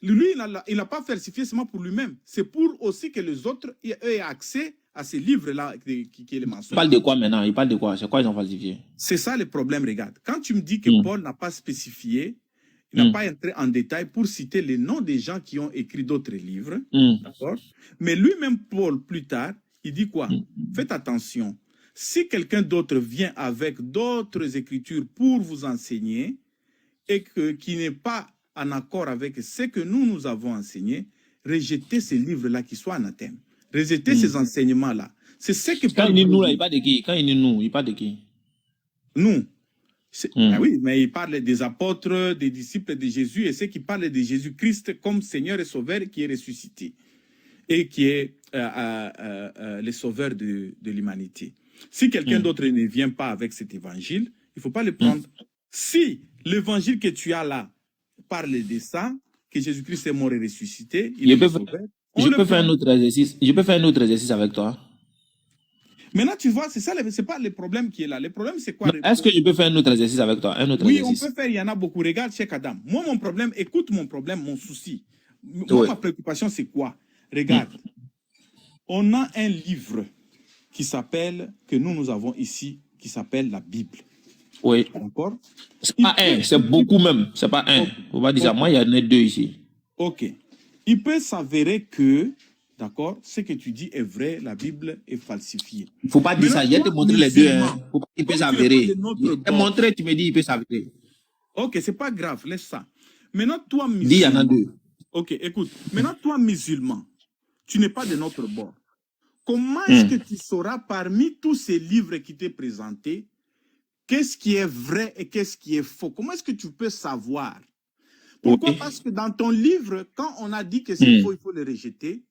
Speaker 1: Lui, il n'a pas falsifié seulement pour lui-même. C'est pour aussi que les autres aient accès à ces livres-là qui est le mensonge.
Speaker 3: Il parle de quoi maintenant? Il parle de quoi? C'est quoi ils ont falsifié?
Speaker 1: C'est ça le problème, regarde. Quand tu me dis que Paul n'a pas spécifié, il n'a pas entré en détail pour citer les noms des gens qui ont écrit d'autres livres, d'accord? Mais lui-même, Paul, plus tard, il dit quoi? Faites attention. Si quelqu'un d'autre vient avec d'autres écritures pour vous enseigner et qui n'est pas en accord avec ce que nous avons enseigné, rejetez ces livres-là qui soient anathèmes. Rejetez ces enseignements-là. C'est ce que
Speaker 2: Quand il dit nous, là, il parle de qui? Quand il dit nous, il parle de qui?
Speaker 1: Nous. Ah oui, mais il parle des apôtres, des disciples de Jésus et ceux qui parlent de Jésus-Christ comme Seigneur et Sauveur qui est ressuscité et qui est le Sauveur de l'humanité. Si quelqu'un d'autre ne vient pas avec cet évangile, il ne faut pas le prendre. Si l'évangile que tu as là parle de ça, que Jésus-Christ est mort et ressuscité, il est le Sauveur,
Speaker 2: je peux faire un autre exercice. Je peux faire un autre exercice avec toi.
Speaker 1: Maintenant, tu vois, c'est pas le problème qui est là. Le problème, c'est quoi?
Speaker 2: Est-ce que je peux faire un autre exercice avec toi?
Speaker 1: Oui, on peut faire, il y en a beaucoup. Regarde, Cheikh Adam. Moi, mon problème, écoute mon problème, mon souci. Moi, ma préoccupation, c'est quoi? Regarde, on a un livre qui s'appelle, que nous avons ici, qui s'appelle la Bible.
Speaker 2: Oui.
Speaker 1: D'accord?
Speaker 2: C'est pas un, c'est beaucoup même. C'est pas un. On va dire ça. Moi, il y en a deux ici.
Speaker 1: Ok. Il peut s'avérer que, d'accord, ce que tu dis est vrai, la Bible est falsifiée.
Speaker 2: Il ne faut pas dire ça. Je vais te montrer les deux. Hein. Faut pas qu'il peut s'avérer. Je vais te montrer, tu me dis, il peut s'avérer.
Speaker 1: Ok, c'est pas grave, laisse ça. Maintenant, toi, musulman.
Speaker 2: Dis, il y en a deux.
Speaker 1: Ok, écoute. Maintenant, toi, musulman, tu n'es pas de notre bord. Comment est-ce que tu sauras parmi tous ces livres qui t'est présentés, qu'est-ce qui est vrai et qu'est-ce qui est faux? Comment est-ce que tu peux savoir? Pourquoi? Parce que dans ton livre, quand on a dit que c'est faux, il faut le rejeter.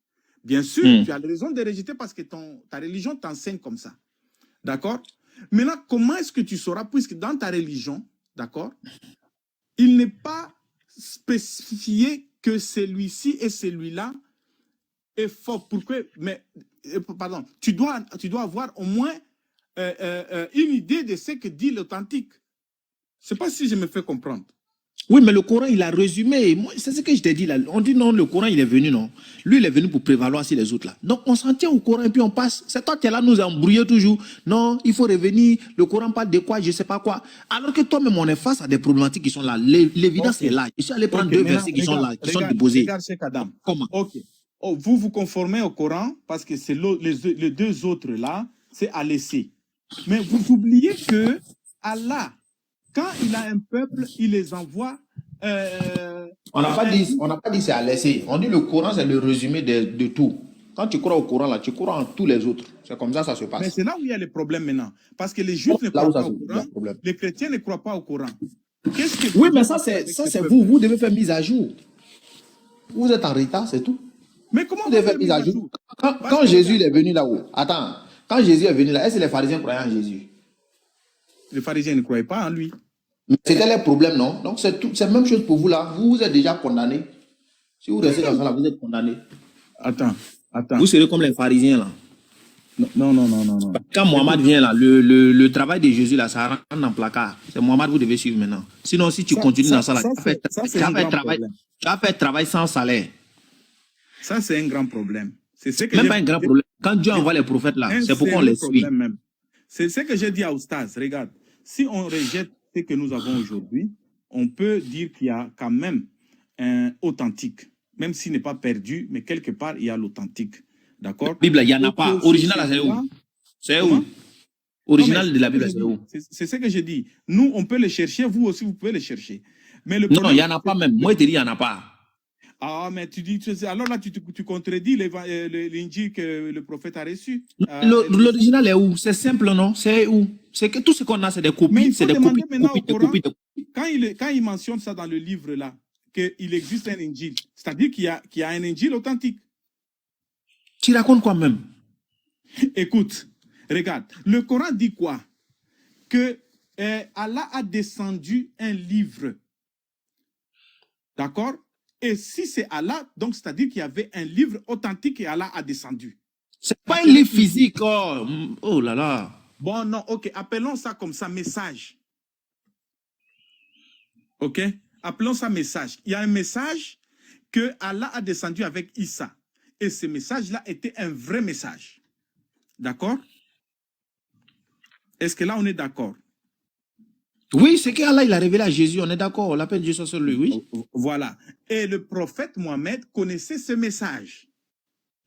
Speaker 1: Bien sûr, tu as raison de rejeter parce que ta religion t'enseigne comme ça. D'accord? Maintenant, comment est-ce que tu sauras, puisque dans ta religion, d'accord, il n'est pas spécifié que celui-ci et celui-là est faux. Pourquoi? Mais, pardon, tu dois avoir au moins une idée de ce que dit l'authentique. Je ne sais pas si je me fais comprendre.
Speaker 2: Oui, mais le Coran, il a résumé. C'est ce que je t'ai dit là. On dit non, le Coran, il est venu, non. Lui, il est venu pour prévaloir sur les autres là. Donc, on s'en tient au Coran et puis on passe. C'est toi qui es là nous embrouiller toujours. Non, il faut revenir. Le Coran parle de quoi, je ne sais pas quoi. Alors que toi-même, on est face à des problématiques qui sont là. L'évidence est là. Je suis allé prendre deux versets qui sont là, qui sont déposés.
Speaker 1: Regarde, Cheikh Adam.
Speaker 2: Comment?
Speaker 1: Ok. Oh, vous vous conformez au Coran parce que c'est les deux autres là, c'est à laisser. Mais vous oubliez que Allah, quand il a un peuple, il les envoie.
Speaker 3: On n'a pas dit c'est à laisser. On dit le Coran, c'est le résumé de tout. Quand tu crois au Coran, là, tu crois en tous les autres. C'est comme ça se passe.
Speaker 1: Mais c'est là où il y a le problème maintenant. Parce que les Juifs ne croient pas au Coran, les chrétiens ne croient pas au Coran.
Speaker 3: Oui, mais ça, c'est vous. Vous devez faire mise à jour. Vous êtes en retard, c'est tout.
Speaker 1: Mais comment
Speaker 3: vous devez faire mise à jour? Quand Jésus est venu là-haut, attends, quand Jésus est venu là, est-ce que les pharisiens croyaient en Jésus?
Speaker 1: Les pharisiens ne croyaient pas en lui.
Speaker 3: C'était le problème, non? Donc c'est la même chose pour vous là. Vous êtes déjà condamné. Si vous restez dans ça là, vous êtes condamné.
Speaker 1: Attends.
Speaker 2: Vous serez comme les pharisiens là.
Speaker 1: Non.
Speaker 2: Quand Mohamed vient là, le travail de Jésus là, ça rentre en placard. C'est Mohamed que vous devez suivre maintenant. Sinon, si tu continues dans ça là, tu vas faire travail sans salaire.
Speaker 1: Ça, c'est un grand problème.
Speaker 2: Même pas un grand problème. Quand Dieu envoie les prophètes là, c'est pourquoi on les suit.
Speaker 1: C'est ce que j'ai dit à Oustaz. Regarde, si on rejette ce que nous avons aujourd'hui, on peut dire qu'il y a quand même un authentique. Même s'il n'est pas perdu, mais quelque part, il y a l'authentique. D'accord?
Speaker 2: La Bible, il n'y en a pas. Original, c'est où? C'est où? Original de la Bible, c'est où?
Speaker 1: C'est ce que j'ai dit. Nous, on peut le chercher. Vous aussi, vous pouvez le chercher. Mais le
Speaker 2: non, il n'y en a pas même. Moi, je te dis, il n'y en a pas.
Speaker 1: Ah, mais tu dis, alors là, tu contredis l'injil que le prophète a reçu.
Speaker 2: L'original est où? C'est simple, non? C'est où? C'est que tout ce qu'on a, c'est des copies. C'est des copies.
Speaker 1: Quand il mentionne ça dans le livre là, qu'il existe un injil, c'est-à-dire qu'il y a un injil authentique.
Speaker 2: Tu racontes quoi même?
Speaker 1: Écoute, regarde, le Coran dit quoi? Que Allah a descendu un livre. D'accord? Et si c'est Allah, donc c'est-à-dire qu'il y avait un livre authentique et Allah a descendu.
Speaker 2: C'est pas un livre physique. Oh là là.
Speaker 1: Bon, non, ok. Appelons ça comme ça, message. Ok? Appelons ça message. Il y a un message que Allah a descendu avec Issa. Et ce message-là était un vrai message. D'accord? Est-ce que là, on est d'accord?
Speaker 2: Oui, c'est qu'Allah, il a révélé à Jésus, on est d'accord, la paix de Dieu soit sur lui, oui.
Speaker 1: Voilà. Et le prophète Mohammed connaissait ce message.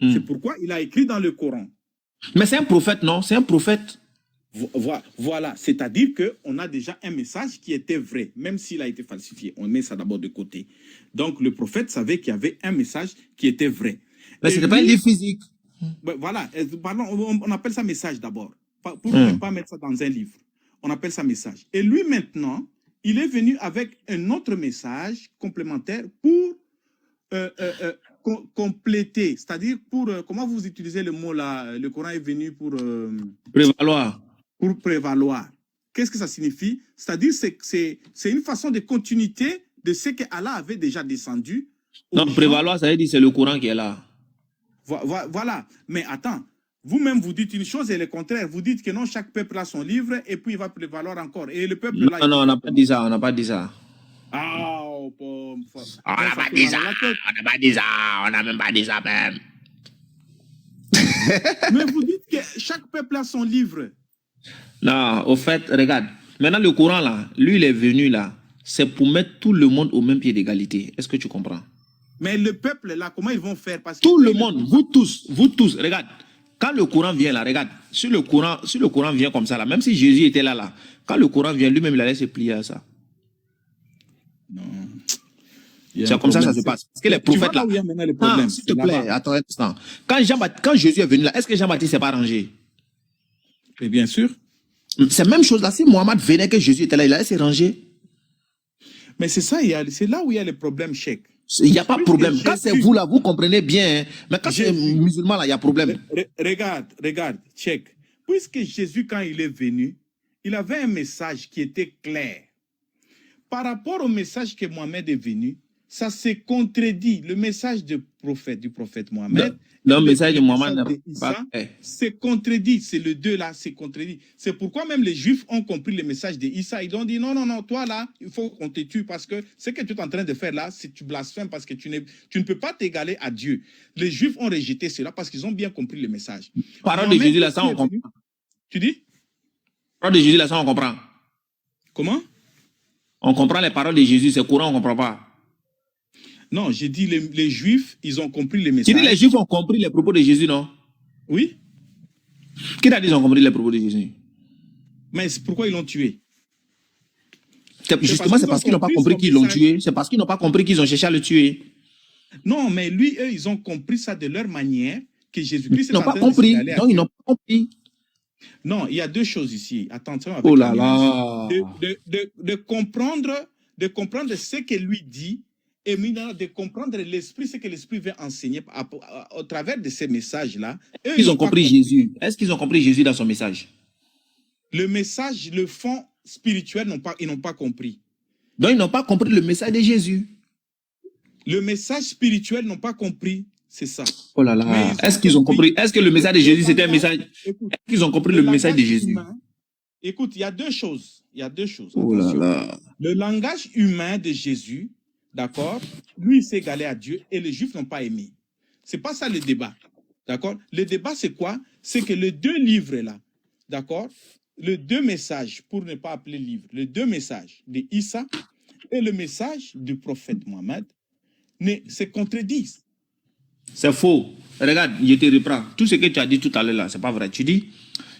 Speaker 1: C'est pourquoi il a écrit dans le Coran.
Speaker 2: Mais c'est un prophète, non? C'est un prophète.
Speaker 1: Voilà, c'est-à-dire qu'on a déjà un message qui était vrai, même s'il a été falsifié. On met ça d'abord de côté. Donc, le prophète savait qu'il y avait un message qui était vrai.
Speaker 2: Mais ce n'est pas un livre physique.
Speaker 1: Voilà, pardon, on appelle ça message d'abord, pour ne pas mettre ça dans un livre. On appelle ça message. Et lui, maintenant, il est venu avec un autre message complémentaire pour compléter, c'est-à-dire pour, comment vous utilisez le mot là, le Coran est venu pour...
Speaker 2: Prévaloir.
Speaker 1: Pour prévaloir. Qu'est-ce que ça signifie? C'est-à-dire c'est une façon de continuité de ce que Allah avait déjà descendu.
Speaker 2: Non, prévaloir, ça veut dire c'est le Coran qui est là.
Speaker 1: Voilà. Mais attends, vous-même vous dites une chose et le contraire. Vous dites que non, chaque peuple a son livre et puis il va prévaloir encore. Et le peuple là...
Speaker 2: Non, on n'a pas dit ça, on n'a pas dit ça.
Speaker 1: Ah,
Speaker 2: on n'a pas dit ça, on n'a pas dit ça, on n'a même pas dit ça même.
Speaker 1: Mais vous dites que chaque peuple a son livre.
Speaker 2: Non, au fait, regarde, maintenant le Coran là, lui il est venu là, c'est pour mettre tout le monde au même pied d'égalité. Est-ce que tu comprends?
Speaker 1: Mais le peuple là, comment ils vont faire? Parce que
Speaker 2: tout le monde, vous tous, regarde, quand le Coran vient là, regarde, si le Coran vient comme ça là, même si Jésus était là, quand le Coran vient, lui-même il allait se plier à ça.
Speaker 1: Non.
Speaker 2: C'est comme ça que ça se passe. Parce que les prophètes là.
Speaker 1: Non,
Speaker 2: s'il te plaît, attends un instant. Quand Jésus est venu là, est-ce que Jean-Baptiste s'est pas rangé?
Speaker 1: Et bien sûr.
Speaker 2: C'est la même chose là. Si Mohamed venait que Jésus était là, il allait se ranger.
Speaker 1: Mais c'est ça, c'est là où il y a le problème, Cheikh.
Speaker 2: Il n'y a pas de problème. Quand c'est vous là, vous comprenez bien. Hein. Mais quand c'est musulman là, il y a problème.
Speaker 1: Regarde, Cheikh. Puisque Jésus, quand il est venu, il avait un message qui était clair. Par rapport au message que Mohamed est venu, ça s'est contredit. Le message du prophète Mohamed,
Speaker 2: le message de Mohamed
Speaker 1: c'est contredit. C'est le deux là, c'est contredit. C'est pourquoi même les Juifs ont compris le message d'Issa. Ils ont dit non, toi là, il faut qu'on te tue parce que ce que tu es en train de faire là, c'est tu blasphèmes parce que tu ne peux pas t'égaler à Dieu. Les Juifs ont rejeté cela parce qu'ils ont bien compris le message.
Speaker 2: Parole de Jésus là, ça on comprend.
Speaker 1: Tu dis?
Speaker 2: Parole de Jésus là, ça on comprend.
Speaker 1: Comment?
Speaker 2: On comprend les paroles de Jésus, c'est courant, on ne comprend pas.
Speaker 1: Non, j'ai dit les Juifs, ils ont compris le message.
Speaker 2: Tu dis les Juifs ont compris les propos de Jésus, non?
Speaker 1: Oui.
Speaker 2: Qui t'a dit qu'ils ont compris les propos de Jésus?
Speaker 1: Mais pourquoi ils l'ont tué?
Speaker 2: Justement, c'est parce qu'ils n'ont pas compris qu'ils l'ont tué. C'est parce qu'ils n'ont pas compris qu'ils ont cherché à le tuer.
Speaker 1: Non, mais eux, ils ont compris ça de leur manière, que Jésus-Christ
Speaker 2: est en train de s'égaler à Dieu. Non, ils n'ont pas compris.
Speaker 1: Non, il y a deux choses ici. Attention avec
Speaker 2: oh là là.
Speaker 1: De comprendre ce que lui dit et maintenant de comprendre l'esprit, ce que l'esprit veut enseigner au travers de ces messages-là.
Speaker 2: Ils ont compris Jésus. Est-ce qu'ils ont compris Jésus dans son message?
Speaker 1: Le message, le fond spirituel, ils n'ont pas compris.
Speaker 2: Donc, ils n'ont pas compris le message de Jésus.
Speaker 1: Le message spirituel, n'ont pas compris. C'est ça.
Speaker 2: Oh là là. Est-ce qu'ils ont compris? Est-ce que le message de Jésus, c'était un message? Est-ce qu'ils ont compris le message de Jésus?
Speaker 1: Écoute, il y a deux choses.
Speaker 2: Oh là là.
Speaker 1: Le langage humain de Jésus, d'accord, lui, il s'est égalé à Dieu et les Juifs n'ont pas aimé. C'est pas ça le débat. D'accord? Le débat, c'est quoi? C'est que les deux livres là, d'accord, les deux messages, pour ne pas appeler livre, les deux messages de Issa et le message du prophète Mohammed se contredisent.
Speaker 2: C'est faux. Regarde, je te reprends. Tout ce que tu as dit tout à l'heure là, c'est pas vrai. Tu dis,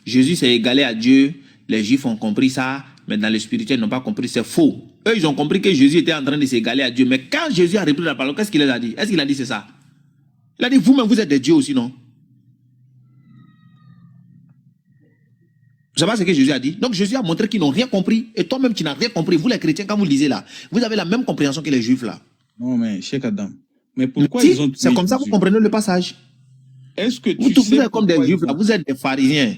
Speaker 2: Jésus s'est égalé à Dieu, les Juifs ont compris ça, mais dans le spirituel, ils n'ont pas compris. C'est faux. Eux, ils ont compris que Jésus était en train de s'égaler à Dieu. Mais quand Jésus a repris la parole, qu'est-ce qu'il a dit? Est-ce qu'il a dit c'est ça? Il a dit, vous-même, vous êtes des dieux aussi, non? C'est pas ce que Jésus a dit. Donc Jésus a montré qu'ils n'ont rien compris. Et toi-même, tu n'as rien compris. Vous, les chrétiens, quand vous lisez là, vous avez la même compréhension que les Juifs là.
Speaker 1: Non, mais Cheikh Adam. Mais pourquoi ils ont tué
Speaker 2: c'est comme ça que vous comprenez le passage.
Speaker 1: Est-ce que
Speaker 2: vous êtes comme des Juifs là, vous êtes des pharisiens.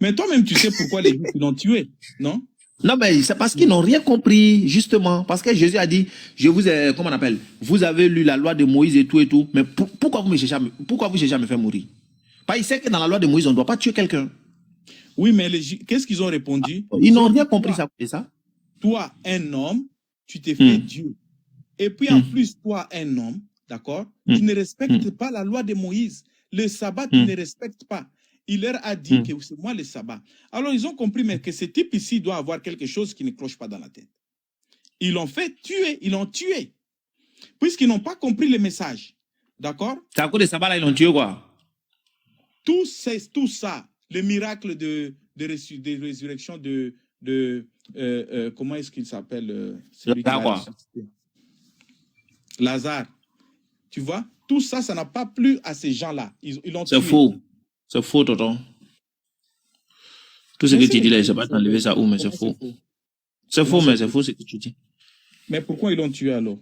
Speaker 1: Mais toi-même, tu sais pourquoi les Juifs l'ont tué, non?
Speaker 2: Non, mais c'est parce qu'ils n'ont rien compris, justement. Parce que Jésus a dit, je vous ai, comment on appelle, vous avez lu la loi de Moïse et tout, mais pourquoi vous cherchez à me faire mourir? Parce qu'il sait que dans la loi de Moïse, on ne doit pas tuer quelqu'un.
Speaker 1: Oui, mais qu'est-ce qu'ils ont répondu?
Speaker 2: Ils n'ont rien compris, ça.
Speaker 1: Toi, un homme, tu t'es fait Dieu. Et puis en plus, toi, un homme, d'accord, tu ne respectes pas la loi de Moïse. Le sabbat, tu ne respectes pas. Il leur a dit que c'est moi le sabbat. Alors, ils ont compris mais que ce type ici doit avoir quelque chose qui ne cloche pas dans la tête. Ils l'ont fait tuer, ils l'ont tué. Puisqu'ils n'ont pas compris le message. D'accord?
Speaker 2: C'est à cause de sabbat là, ils l'ont tué quoi?
Speaker 1: Tout ça, le miracle de résurrection comment est-ce qu'il s'appelle celui qui l'a ressuscité? Lazare. Tu vois, tout ça, ça n'a pas plu à ces gens-là. Ils l'ont tué.
Speaker 2: C'est faux. C'est faux, tonton. Tout ce que tu dis là, je ne sais pas t'enlever ça où, mais c'est faux. C'est faux, mais c'est faux ce que tu dis.
Speaker 1: Mais pourquoi ils l'ont tué alors?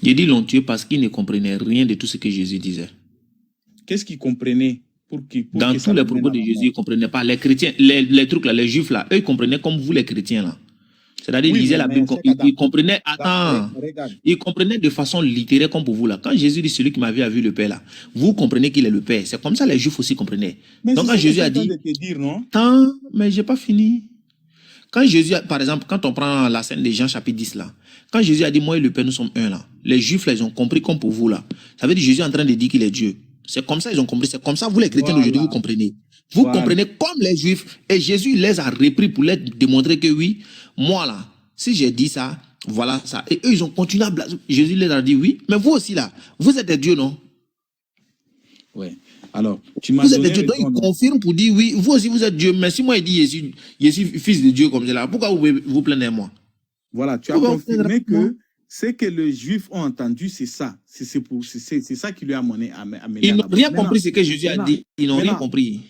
Speaker 2: J'ai dit ils l'ont tué parce qu'ils ne comprenaient rien de tout ce que Jésus disait.
Speaker 1: Qu'est-ce qu'ils comprenaient
Speaker 2: dans tous les propos de Jésus, ils ne comprenaient pas. Les chrétiens, les trucs là, les juifs là, eux, ils comprenaient comme vous les chrétiens là. C'est-à-dire, ils lisaient la Bible, ils comprenaient, ils comprenaient de façon littéraire comme pour vous là. Quand Jésus dit celui qui m'a vu a vu le Père là, vous comprenez qu'il est le Père. C'est comme ça les juifs aussi comprenaient.
Speaker 1: Mais
Speaker 2: donc quand Jésus a dit, mais j'ai pas fini. Quand Jésus, par exemple, quand on prend la scène de Jean chapitre 10 là, quand Jésus a dit moi et le Père nous sommes un là, les juifs là, ils ont compris comme pour vous là. Ça veut dire Jésus est en train de dire qu'il est Dieu. C'est comme ça ils ont compris. C'est comme ça vous les chrétiens d'aujourd'hui vous comprenez. Vous comprenez comme les juifs. Et Jésus les a repris pour leur démontrer que oui, moi là, si j'ai dit ça, voilà ça. Et eux ils ont continué à blaser. Jésus les a dit oui, mais vous aussi là, vous êtes des dieux non?
Speaker 1: Oui. Alors, tu m'as
Speaker 2: vous êtes des dieux, donc ils confirment pour dire oui, vous aussi vous êtes Dieu. Mais si moi il dit Jésus fils de Dieu comme ça là, pourquoi vous plaignez de moi?
Speaker 1: Voilà, tu as confirmé que ce que les Juifs ont entendu, c'est ça. C'est ça qui lui a amené à
Speaker 2: ils n'ont rien compris ce que Jésus a dit. Ils n'ont rien compris.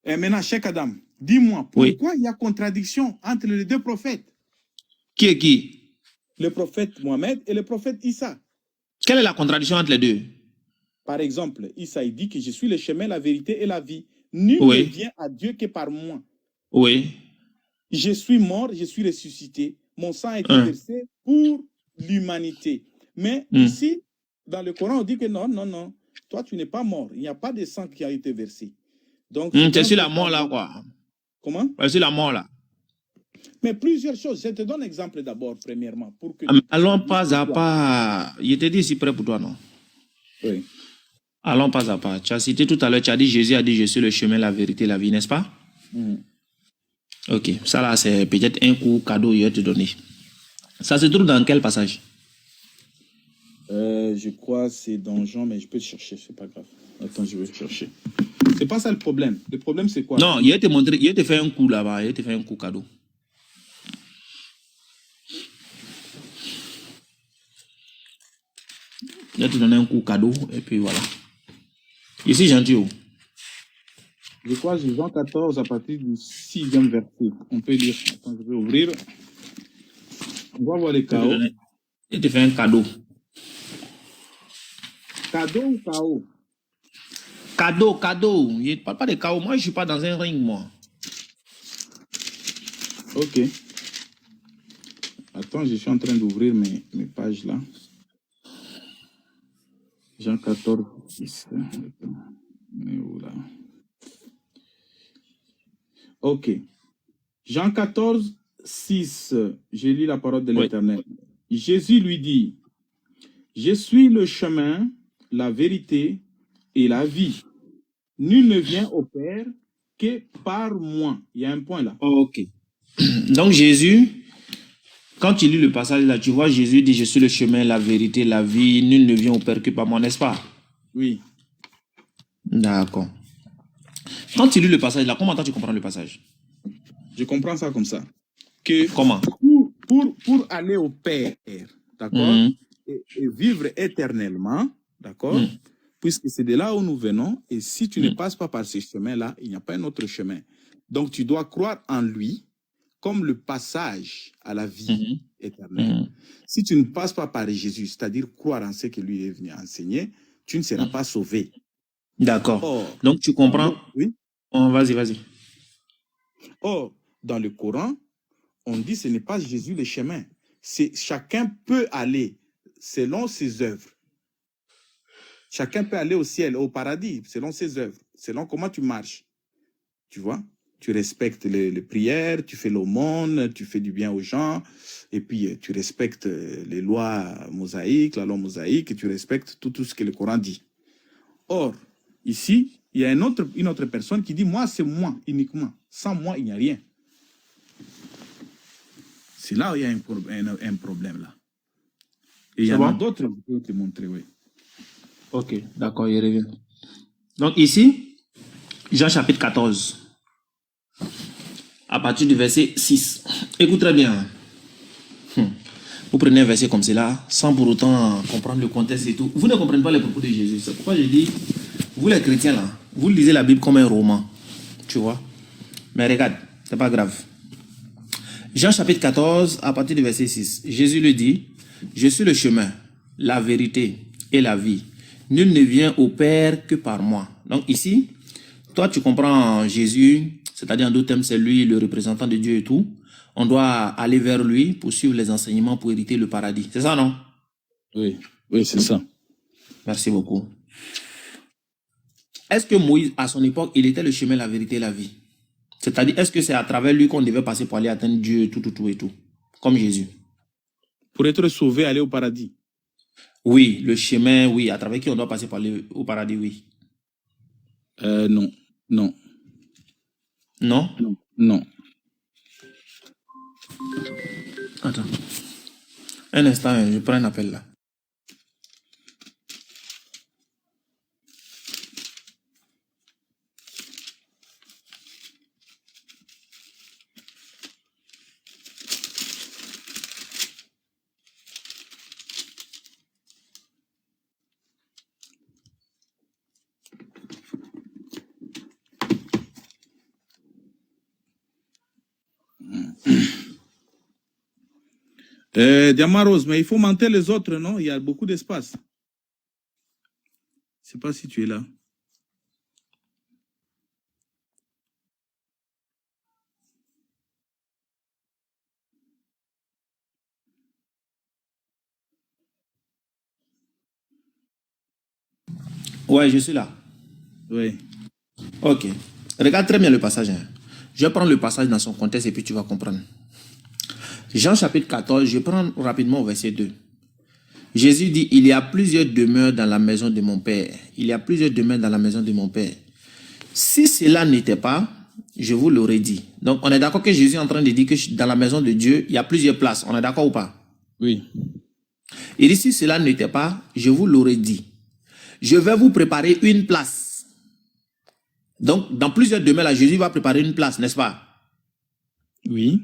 Speaker 1: Et maintenant, Cheikh Adam, dis-moi, pourquoi il y a contradiction entre les deux prophètes?
Speaker 2: Qui est qui?
Speaker 1: Le prophète Mohamed et le prophète Issa.
Speaker 2: Quelle est la contradiction entre les deux?
Speaker 1: Par exemple, Issa il dit que je suis le chemin, la vérité et la vie. Nul ne vient à Dieu que par moi.
Speaker 2: Oui.
Speaker 1: Je suis mort, je suis ressuscité. Mon sang a été versé pour l'humanité. Mais ici, dans le Coran, on dit que non, non, non. Toi, tu n'es pas mort. Il n'y a pas de sang qui a été versé. Donc,
Speaker 2: c'est sur la mort là, quoi.
Speaker 1: Comment?
Speaker 2: C'est sur la mort là.
Speaker 1: Mais plusieurs choses. Je te donne un exemple d'abord, premièrement. Pour que
Speaker 2: allons pas à pas. Il était dit ici près pour toi, non?
Speaker 1: Oui.
Speaker 2: Allons pas à pas. Tu as cité tout à l'heure, tu as dit Jésus a dit je suis le chemin, la vérité, la vie, n'est-ce pas? Ok. Ça là, c'est peut-être un coup cadeau il va te donner. Ça se trouve dans quel passage?
Speaker 1: Je crois que c'est dans Jean, mais je peux chercher, c'est pas grave. Attends, je vais chercher. C'est pas ça le problème. Le problème, c'est quoi?
Speaker 2: Non, il va te montrer, il va te faire un coup là-bas, il va te faire un coup cadeau. Il va te donner un coup cadeau, et puis voilà. Ici, gentil.
Speaker 1: Je crois que c'est Jean 14 à partir du 6e verset. On peut lire. Attends, je vais ouvrir. On va voir les chaos.
Speaker 2: Il te fait un cadeau.
Speaker 1: Cadeau ou chaos?
Speaker 2: Cadeau, cadeau. Je ne parle pas de chaos. Moi, je ne suis pas dans un ring, moi.
Speaker 1: Ok. Attends, je suis en train d'ouvrir mes pages là. Jean 14, 6. Ok. Jean 14, 6. Je lis la parole de l'Éternel. Jésus lui dit, je suis le chemin, la vérité et la vie. Nul ne vient au Père que par moi. Il y a un point là.
Speaker 2: Ok. Donc Jésus, quand tu lis le passage là, tu vois Jésus dit, je suis le chemin, la vérité, la vie. Nul ne vient au Père que par moi, n'est-ce pas?
Speaker 1: Oui.
Speaker 2: D'accord. Quand tu lis le passage là, comment tu comprends le passage?
Speaker 1: Je comprends ça comme ça. Que
Speaker 2: comment?
Speaker 1: Pour aller au Père, d'accord, et vivre éternellement, d'accord, puisque c'est de là où nous venons, et si tu ne passes pas par ce chemin-là, il n'y a pas un autre chemin. Donc tu dois croire en lui comme le passage à la vie éternelle. Si tu ne passes pas par Jésus, c'est-à-dire croire en ce que lui est venu enseigner, tu ne seras pas sauvé.
Speaker 2: D'accord. Donc tu comprends?
Speaker 1: Oui.
Speaker 2: Oh, vas-y.
Speaker 1: Or, dans le Coran, on dit que ce n'est pas Jésus le chemin. Chacun peut aller selon ses œuvres. Chacun peut aller au ciel, au paradis, selon ses œuvres, selon comment tu marches. Tu vois? Tu respectes les prières, tu fais l'aumône, tu fais du bien aux gens, et puis tu respectes les lois mosaïques, la loi mosaïque, et tu respectes tout ce que le Coran dit. Or, ici, il y a une autre personne qui dit, moi, c'est moi, uniquement. Sans moi, il n'y a rien. C'est là où il y a un problème, là. Et il y en a d'autres, je peux te montrer, oui.
Speaker 2: Ok, d'accord, il revient. Donc ici, Jean chapitre 14. À partir du verset 6. Écoute très bien. Vous prenez un verset comme cela, sans pour autant comprendre le contexte et tout. Vous ne comprenez pas les propos de Jésus. C'est pourquoi je dis, vous les chrétiens là, vous lisez la Bible comme un roman. Tu vois. Mais regarde, c'est pas grave. Jean chapitre 14, à partir du verset 6. Jésus lui dit, je suis le chemin, la vérité et la vie. Nul ne vient au Père que par moi. Donc ici, toi tu comprends Jésus, c'est-à-dire en d'autres termes, c'est lui le représentant de Dieu et tout. On doit aller vers lui pour suivre les enseignements pour hériter le paradis. C'est ça, non?
Speaker 1: Oui, oui, c'est ça.
Speaker 2: Merci beaucoup. Est-ce que Moïse, à son époque, il était le chemin, la vérité et la vie? C'est-à-dire, est-ce que c'est à travers lui qu'on devait passer pour aller atteindre Dieu, tout et tout, comme Jésus?
Speaker 1: Pour être sauvé, aller au paradis.
Speaker 2: Oui, le chemin, oui, à travers qui on doit passer pour aller au paradis, oui.
Speaker 1: Non, non.
Speaker 2: Non?
Speaker 1: Non, non.
Speaker 2: Attends. Un instant, je prends un appel là.
Speaker 1: Diamaros, mais il faut monter les autres, non? Il y a beaucoup d'espace. Je ne sais pas si tu es là.
Speaker 2: Ouais, je suis là.
Speaker 1: Oui.
Speaker 2: Ok. Regarde très bien le passage. Hein. Je vais prendre le passage dans son contexte et puis tu vas comprendre. Jean chapitre 14, je prends rapidement au verset 2. Jésus dit, il y a plusieurs demeures dans la maison de mon Père. Il y a plusieurs demeures dans la maison de mon Père. Si cela n'était pas, je vous l'aurais dit. Donc, on est d'accord que Jésus est en train de dire que dans la maison de Dieu, il y a plusieurs places. On est d'accord ou pas?
Speaker 1: Oui.
Speaker 2: Il dit, si cela n'était pas, je vous l'aurais dit. Je vais vous préparer une place. Donc, dans plusieurs demeures, là, Jésus va préparer une place, n'est-ce pas?
Speaker 1: Oui.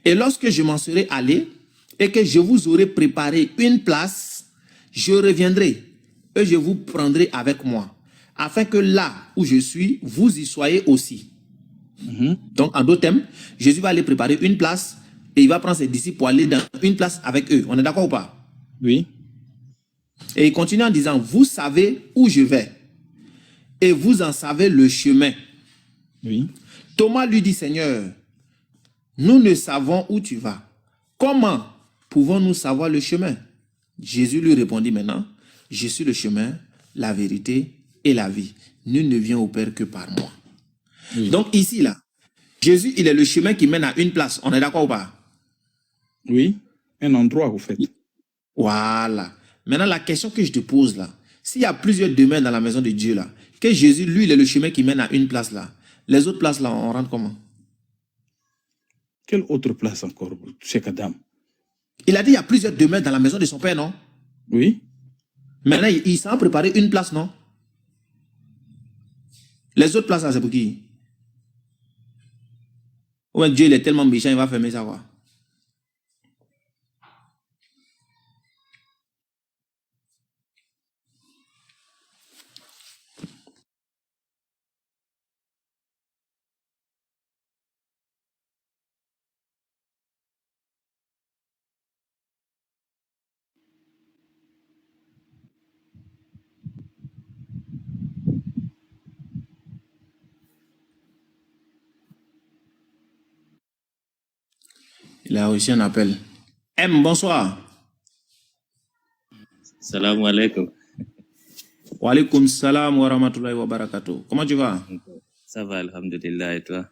Speaker 2: Et lorsque je m'en serai allé et que je vous aurai préparé une place, je reviendrai et je vous prendrai avec moi, afin que là où je suis, vous y soyez aussi. Donc, en d'autres termes, Jésus va aller préparer une place et il va prendre ses disciples pour aller dans une place avec eux. On est d'accord ou pas?
Speaker 1: Oui.
Speaker 2: Et il continue en disant, vous savez où je vais et vous en savez le chemin.
Speaker 1: Oui.
Speaker 2: Thomas lui dit, Seigneur, nous ne savons où tu vas. Comment pouvons-nous savoir le chemin? Jésus lui répondit maintenant, je suis le chemin, la vérité et la vie. Nul ne vient au Père que par moi. Oui. Donc ici, là, Jésus, il est le chemin qui mène à une place. On est d'accord ou pas?
Speaker 1: Oui, un endroit, vous faites.
Speaker 2: Voilà. Maintenant, la question que je te pose là, s'il y a plusieurs demeures dans la maison de Dieu là, que Jésus, lui, il est le chemin qui mène à une place là, les autres places là, on rentre comment?
Speaker 1: Quelle autre place encore, Cheikh Adam?
Speaker 2: Il a dit il y a plusieurs demeures dans la maison de son père, non?
Speaker 1: Oui.
Speaker 2: Maintenant, il s'en a préparé une place, non? Les autres places là, c'est pour qui? Ou Dieu, il est tellement méchant, il va fermer ça, quoi. Il a reçu un appel. M, bonsoir.
Speaker 4: Salam alaikum.
Speaker 2: Wa alaikum salam wa rahmatullahi wa barakatuh. Comment tu vas?
Speaker 4: Ça va, alhamdulillah, et toi?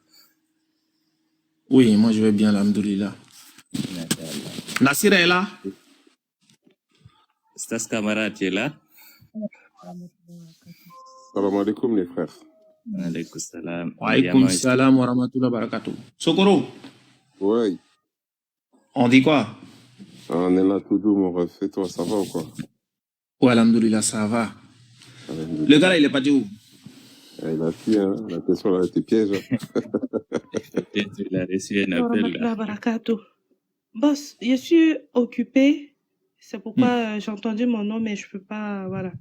Speaker 2: Oui, moi je vais bien, alhamdulillah. Nassir est là?
Speaker 4: Stas Kamara, tu es là?
Speaker 5: Salam alaikum les frères.
Speaker 4: Alaikum salam.
Speaker 2: Wa alaikum salam wa rahmatullahi wa barakatuh. Sokoro?
Speaker 5: Ouais.
Speaker 2: On dit quoi?
Speaker 5: On est là tout doux, mon ref. Et toi, ça va ou quoi?
Speaker 2: Ouais, alhamdulillah, ça va. Le gars là, il est parti où?
Speaker 5: Il a fui, hein. La question là était piège. Hein.
Speaker 4: Peut-être il a reçu un appel
Speaker 6: Warahmatullahi
Speaker 4: là.
Speaker 6: wabarakatuh. Boss, je suis occupée. C'est pourquoi j'ai entendu mon nom, mais je peux pas. Voilà.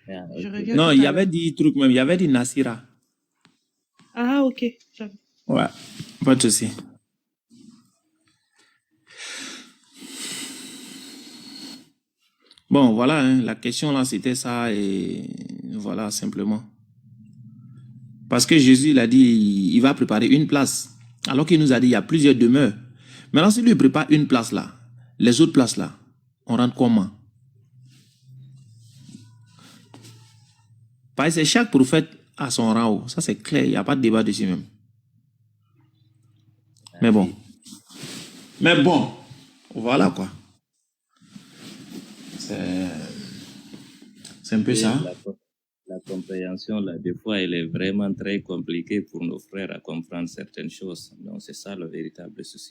Speaker 4: Ah,
Speaker 6: Je
Speaker 4: ok.
Speaker 6: reviens
Speaker 2: Non,
Speaker 6: tout
Speaker 2: il y
Speaker 6: à
Speaker 2: avait
Speaker 6: l'heure.
Speaker 2: dit truc même. Il y avait dit Nasira.
Speaker 6: Ah, ok. J'avais-
Speaker 2: Ouais, pas de souci. Bon, voilà, hein, la question là, c'était ça, et voilà, simplement. Parce que Jésus, il a dit, il va préparer une place. Alors qu'il nous a dit, il y a plusieurs demeures. Maintenant, si lui prépare une place là, les autres places là, on rentre comment? Parce que chaque prophète a son rang. Ça, c'est clair, il n'y a pas de débat dessus même. Mais bon. Mais bon, voilà quoi. C'est un peu
Speaker 4: Et
Speaker 2: ça.
Speaker 4: la compréhension, là, des fois, elle est vraiment très compliquée pour nos frères à comprendre certaines choses. Donc, c'est ça le véritable souci.